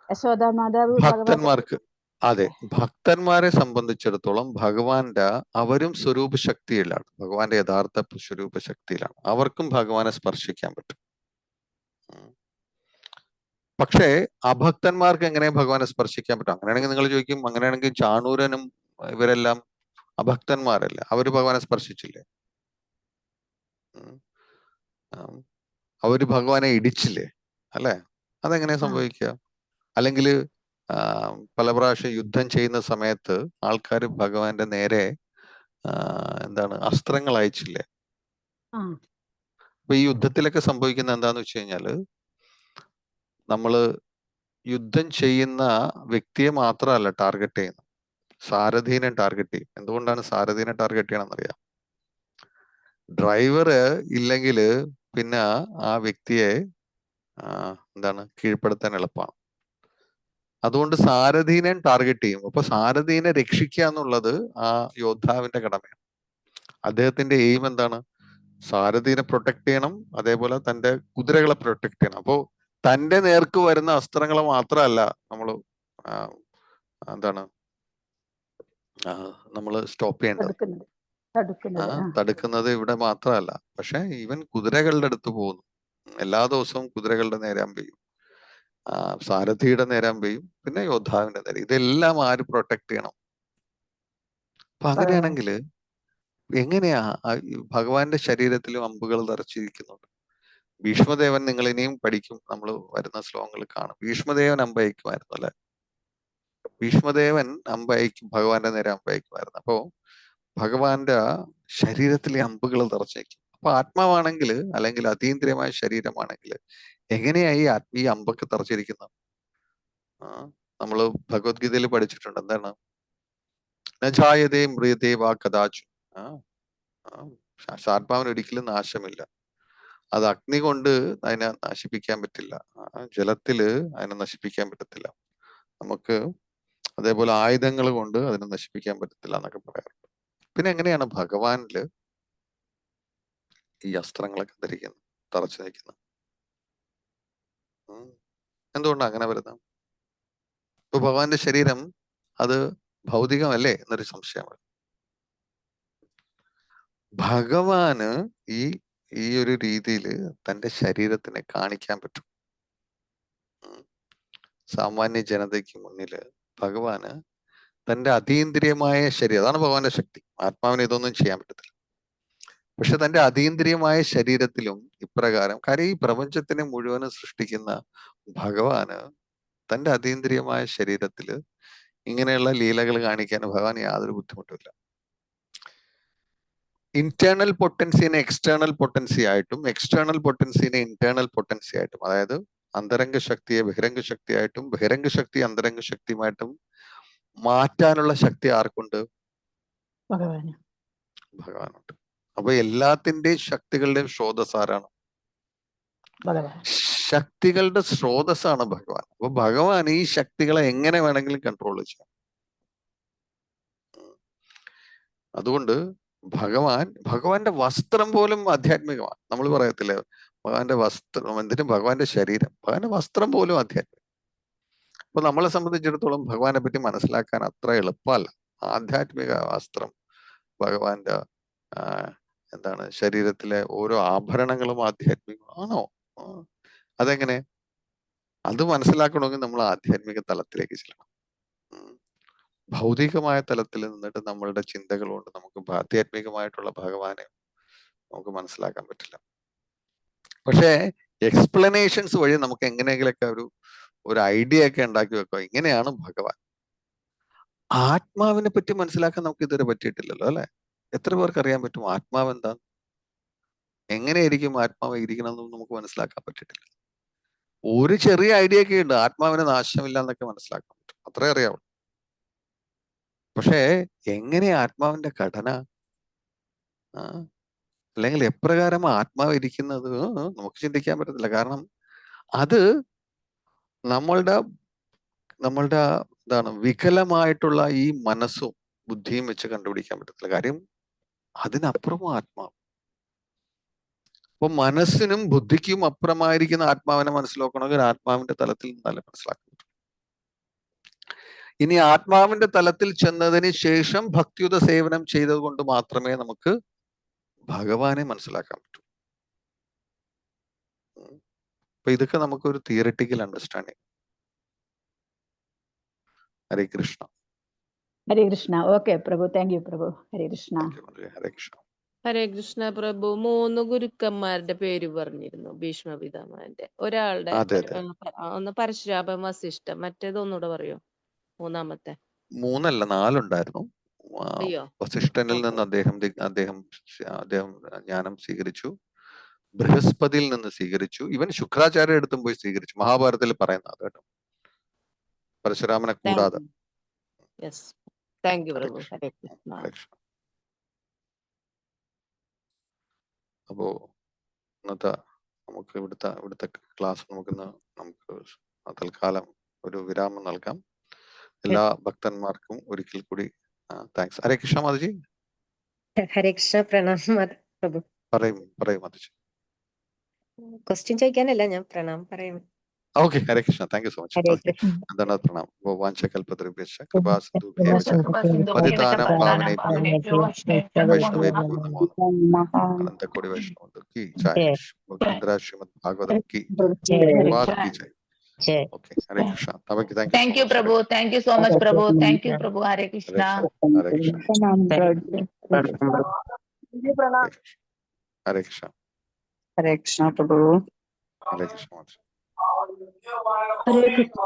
യശോദ മാതാവ് ഭക്തന്മാർക്ക്, അതെ, ഭക്തന്മാരെ സംബന്ധിച്ചിടത്തോളം ഭഗവാന്റെ അവരും സ്വരൂപ ശക്തിയിലാണ്, ഭഗവാന്റെ യഥാർത്ഥ സ്വരൂപ ശക്തിയിലാണ്. അവർക്കും ഭഗവാനെ സ്പർശിക്കാൻ പറ്റും. പക്ഷേ അഭക്തന്മാർക്ക് എങ്ങനെ ഭഗവാനെ സ്പർശിക്കാൻ പറ്റും? അങ്ങനെയാണെങ്കിൽ നിങ്ങൾ ചോദിക്കും, അങ്ങനെയാണെങ്കിൽ ചാണൂരനും ഇവരെല്ലാം അഭക്തന്മാരല്ല, അവര് ഭഗവാനെ സ്പർശിച്ചില്ലേ? അവര് ഭഗവാനെ ഇടിച്ചില്ലേ? അല്ലെ? അതെങ്ങനെ സംഭവിക്കുക? അല്ലെങ്കിൽ പല പ്രാവശ്യം യുദ്ധം ചെയ്യുന്ന സമയത്ത് ആൾക്കാർ ഭഗവാന്റെ നേരെ അസ്ത്രങ്ങൾ അയച്ചില്ലേ? അപ്പൊ ഈ യുദ്ധത്തിലൊക്കെ സംഭവിക്കുന്ന എന്താന്ന് വെച്ച് കഴിഞ്ഞാല്, നമ്മള് യുദ്ധം ചെയ്യുന്ന വ്യക്തിയെ മാത്രമല്ല ടാർഗറ്റ് ചെയ്യുന്നത്, സാരഥീനെ ടാർഗറ്റ് ചെയ്യും. എന്തുകൊണ്ടാണ് സാരഥീനെ ടാർഗറ്റ് ചെയ്യണമെന്നറിയാം? ഡ്രൈവർ ഇല്ലെങ്കിൽ പിന്നെ ആ വ്യക്തിയെ കീഴ്പ്പെടുത്താൻ എളുപ്പമാണ്. അതുകൊണ്ട് സാരഥീനെ ടാർഗറ്റ് ചെയ്യും. അപ്പൊ സാരഥീനെ രക്ഷിക്കുക എന്നുള്ളത് ആ യോദ്ധാവിന്റെ കടമയാണ്. അദ്ദേഹത്തിന്റെ എയിം എന്താണ്? സാരഥീനെ പ്രൊട്ടക്ട് ചെയ്യണം, അതേപോലെ തന്റെ കുതിരകളെ പ്രൊട്ടക്ട് ചെയ്യണം. അപ്പോ തന്റെ നേർക്ക് വരുന്ന അസ്ത്രങ്ങളെ മാത്രമല്ല നമ്മള് നമ്മൾ സ്റ്റോപ്പ് ചെയ്യേണ്ടത്, തടുക്കുന്നത് ഇവിടെ മാത്രമല്ല. പക്ഷെ ഈവൻ കുതിരകളുടെ അടുത്ത് പോകുന്നു, എല്ലാ ദിവസവും കുതിരകളുടെ നേരെ അമ്പെയ്യും, സാരഥിയുടെ നേരെ അമ്പെയ്യും, പിന്നെ യോദ്ധാവിന്റെ നേരെ. ഇതെല്ലാം ആര് പ്രൊട്ടക്ട് ചെയ്യണം? അപ്പൊ അങ്ങനെയാണെങ്കിൽ എങ്ങനെയാ ഭഗവാന്റെ ശരീരത്തിലും അമ്പുകൾ തറച്ചിരിക്കുന്നുണ്ട്? ഭീഷ്മദേവൻ, നിങ്ങൾ ഇനിയും പഠിക്കും, നമ്മൾ വരുന്ന ശ്ലോകങ്ങൾ കാണും. ഭീഷ്മദേവൻ അമ്പയക്കുമായിരുന്നു അല്ലെ? ഭീഷ്മദേവൻ അമ്പയക്കും, ഭഗവാന്റെ നേരെ അമ്പയക്കുമായിരുന്നു. അപ്പോ ഭഗവാന്റെ ശരീരത്തിലെ അമ്പുകൾ തറച്ചേക്കും. അപ്പൊ ആത്മാവാണെങ്കിൽ, അല്ലെങ്കിൽ അതീന്ദ്രിയമായ ശരീരമാണെങ്കിൽ എങ്ങനെയായി ഈ അമ്പൊക്കെ തറച്ചിരിക്കുന്നത്? നമ്മള് ഭഗവത്ഗീതയിൽ പഠിച്ചിട്ടുണ്ട്. എന്താണ്? നജായതേ മ്രിയതേ വാ കഥാചു. ആത്മാവിന് ഒരിക്കലും നാശമില്ല. അത് അഗ്നി കൊണ്ട് അതിനെ നശിപ്പിക്കാൻ പറ്റില്ല, ജലത്തില് അതിനെ നശിപ്പിക്കാൻ പറ്റത്തില്ല, നമുക്ക് അതേപോലെ ആയുധങ്ങൾ കൊണ്ട് അതിനെ നശിപ്പിക്കാൻ പറ്റത്തില്ല എന്നൊക്കെ പറയാറുണ്ട്. പിന്നെ എങ്ങനെയാണ് ഭഗവാനില് ഈ അസ്ത്രങ്ങളൊക്കെ ധരിക്കുന്നത്, തറച്ചു നിൽക്കുന്നത്? എന്തുകൊണ്ടാണ് അങ്ങനെ വരുന്നത്? ഇപ്പൊ ഭഗവാന്റെ ശരീരം അത് ഭൗതികമല്ലേ എന്നൊരു സംശയമാണ്. ഭഗവാന് ഈ ഒരു രീതിയിൽ തന്റെ ശരീരത്തിനെ കാണിക്കാൻ പറ്റും. സാമാന്യ ജനതയ്ക്ക് മുന്നിൽ ഭഗവാന് തന്റെ അതീന്ദ്രിയമായ ശരീരം, അതാണ് ഭഗവാന്റെ ശക്തി. ആത്മാവിന് ഇതൊന്നും ചെയ്യാൻ പറ്റത്തില്ല. പക്ഷെ തന്റെ അതീന്ദ്രിയമായ ശരീരത്തിലും ഇപ്രകാരം, കാര്യം ഈ പ്രപഞ്ചത്തിനെ മുഴുവനും സൃഷ്ടിക്കുന്ന ഭഗവാന് തന്റെ അതീന്ദ്രിയമായ ശരീരത്തില് ഇങ്ങനെയുള്ള ലീലകൾ കാണിക്കാൻ ഭഗവാൻ യാതൊരു ബുദ്ധിമുട്ടുമില്ല. ഇന്റേണൽ പൊട്ടൻസിനെ എക്സ്റ്റേണൽ പൊട്ടൻസി ആയിട്ടും എക്സ്റ്റേണൽ പൊട്ടൻസിനെ ഇന്റേണൽ പൊട്ടൻസി ആയിട്ടും, അതായത് അന്തരംഗ ശക്തിയെ ബഹിരംഗ ശക്തിയായിട്ടും ബഹിരംഗ ശക്തി അന്തരംഗ ശക്തിയുമായിട്ടും മാറ്റാനുള്ള ശക്തി ആർക്കുണ്ട്? ഭഗവാനുണ്ട്. അപ്പൊ എല്ലാത്തിന്റെയും ശക്തികളുടെയും സ്രോതസ് ആരാണ്? ശക്തികളുടെ സ്രോതസ്സാണ് ഭഗവാൻ. അപ്പൊ ഭഗവാൻ ഈ ശക്തികളെ എങ്ങനെ വേണമെങ്കിലും കൺട്രോൾ ചെയ്യാം. അതുകൊണ്ട് ഭഗവാന്റെ വസ്ത്രം പോലും ആധ്യാത്മികമാണ്. നമ്മൾ പറയത്തില്ലേ ഭഗവാന്റെ വസ്ത്രം, എന്തിനും ഭഗവാന്റെ ശരീരം, ഭഗവാന്റെ വസ്ത്രം പോലും ആധ്യാത്മികം. അപ്പൊ നമ്മളെ സംബന്ധിച്ചിടത്തോളം ഭഗവാനെ പറ്റി മനസ്സിലാക്കാൻ അത്ര എളുപ്പമല്ല. ആധ്യാത്മിക വസ്ത്രം, ഭഗവാന്റെ എന്താണ് ശരീരത്തിലെ ഓരോ ആഭരണങ്ങളും ആധ്യാത്മികമാണോ? അതെങ്ങനെ? അത് മനസ്സിലാക്കണമെങ്കിൽ നമ്മൾ ആധ്യാത്മിക തലത്തിലേക്ക് ചെല്ലണം. ഭൗതികമായ തലത്തിൽ നിന്നിട്ട് നമ്മളുടെ ചിന്തകൾ കൊണ്ട് നമുക്ക് ആധ്യാത്മികമായിട്ടുള്ള ഭഗവാനെ നമുക്ക് മനസ്സിലാക്കാൻ പറ്റില്ല. പക്ഷേ എക്സ്പ്ലനേഷൻസ് വഴി നമുക്ക് എങ്ങനെയെങ്കിലൊക്കെ ഒരു ഐഡിയ ഒക്കെ ഉണ്ടാക്കി വെക്കുക. ഇങ്ങനെയാണ് ഭഗവാൻ. ആത്മാവിനെ പറ്റി മനസ്സിലാക്കാൻ നമുക്ക് ഇതുവരെ പറ്റിയിട്ടില്ലല്ലോ, അല്ലെ? എത്ര പേർക്ക് അറിയാൻ പറ്റും ആത്മാവ് എന്താ, എങ്ങനെയായിരിക്കും ആത്മാവ് ഇരിക്കണമെന്നൊന്നും നമുക്ക് മനസ്സിലാക്കാൻ പറ്റിയിട്ടില്ല. ഒരു ചെറിയ ഐഡിയ ഒക്കെ ഉണ്ട്, ആത്മാവിന് നാശമില്ല എന്നൊക്കെ മനസ്സിലാക്കാൻ പറ്റും, അത്രേ അറിയാവൂ. പക്ഷേ എങ്ങനെ ആത്മാവിന്റെ ഘടന, അല്ലെങ്കിൽ എപ്രകാരം ആത്മാവ് ഇരിക്കുന്നത് നമുക്ക് ചിന്തിക്കാൻ പറ്റത്തില്ല. കാരണം അത് നമ്മളുടെ എന്താണ് വികലമായിട്ടുള്ള ഈ മനസ്സും ബുദ്ധിയും വെച്ച് കണ്ടുപിടിക്കാൻ പറ്റത്തില്ല. കാര്യം അതിനപ്പുറവും ആത്മാവ്. അപ്പൊ മനസ്സിനും ബുദ്ധിക്കും അപ്പുറമായിരിക്കുന്ന ആത്മാവിനെ മനസ്സിലാക്കണമെങ്കിൽ ആത്മാവിന്റെ തലത്തിൽ നിന്നല്ല മനസ്സിലാക്കാൻ പറ്റും. ഇനി ആത്മാവിന്റെ തലത്തിൽ ചെന്നതിന് ശേഷം ഭക്തിയുത സേവനം ചെയ്തത് കൊണ്ട് മാത്രമേ നമുക്ക് ഭഗവാനെ മനസ്സിലാക്കാൻ പറ്റൂ. അപ്പൊ ഇതൊക്കെ നമുക്കൊരു theoretical understanding. Hare Krishna. Hare Krishna. Okay Prabhu, thank you പ്രഭു. ഹരേ കൃഷ്ണ. ഹരേ കൃഷ്ണ. ഹരേ കൃഷ്ണ പ്രഭു. 3 ഗുരുക്കന്മാരുടെ പേര് പറഞ്ഞിരുന്നു ഭീഷ്മ പിതാമഹന്റെ. ഒരാളുടെ ഒന്ന് പരശുരാമൻ, വസിഷ്ഠൻ, മറ്റേത് ഒന്നുകൂടെ പറയോ? മൂന്നാമത്തെ 3 അല്ല 4 ഉണ്ടായിരുന്നു. വസിഷ്ഠനിൽ നിന്ന് അദ്ദേഹം ജ്ഞാനം സ്വീകരിച്ചു. ബൃഹസ്പതിയിൽ നിന്ന് സ്വീകരിച്ചു. ഇവൻ ശുക്രാചാര്യ അടുത്തും പോയി സ്വീകരിച്ചു. മഹാഭാരതത്തിൽ പറയുന്നത് കേട്ടോ, പരശുരാമനെ കൂടാതെ. അപ്പോ ഇന്നത്തെ നമുക്ക് ഇവിടുത്തെ ക്ലാസ് നമുക്ക് തൽക്കാലം ഒരു വിരാമം നൽകാം. എല്ലാ ഭക്തന്മാർക്കും ഒരിക്കൽ കൂടി താങ്ക്സ്. ഹരേ കൃഷ്ണ മാതാജി. ഹരേ കൃഷ്ണ. പ്രണാമം പ്രഭു. പറയും മാതാജി. ക്വസ്റ്റ്യൻ ചോദിക്കാനല്ല, ഞാൻ പ്രണാമം പറയുന്നു. Okay, Hare Krishna. Thank you so much. എന്താണ് പ്രണാം. വാഞ്ചകൽപതരുഭ്യശ്ച കൃപാസിന്ധുഭ്യവ ച പതിതാനാം പാവനേഭ്യോ വൈഷ്ണവേഭ്യോ നമോ നമഃ. അനന്തകോടി വൈഷ്ണവ കി ജയ. ഭക്തേന്ദ്ര ശ്രീമദ് ഭാഗവതം കി ജയ. Okay, Hare Krishna. Thank you prabhu. Thank you so much prabhu. Thank you പ്രഭു. ഹരേ കൃഷ്ണ. ഹരേ കൃഷ്ണ. ഹരേ കൃഷ്ണ. ഹരേ കൃഷ്ണ പ്രഭു. ഹരേ കൃഷ്ണ. ഹരേ കൃഷ്ണ.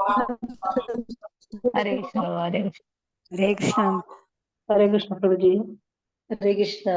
ഹരേ കൃഷ്ണ. ഹരേ കൃഷ്ണ. ഹരേ കൃഷ്ണ പ്രഭുജി. ഹരേ കൃഷ്ണ.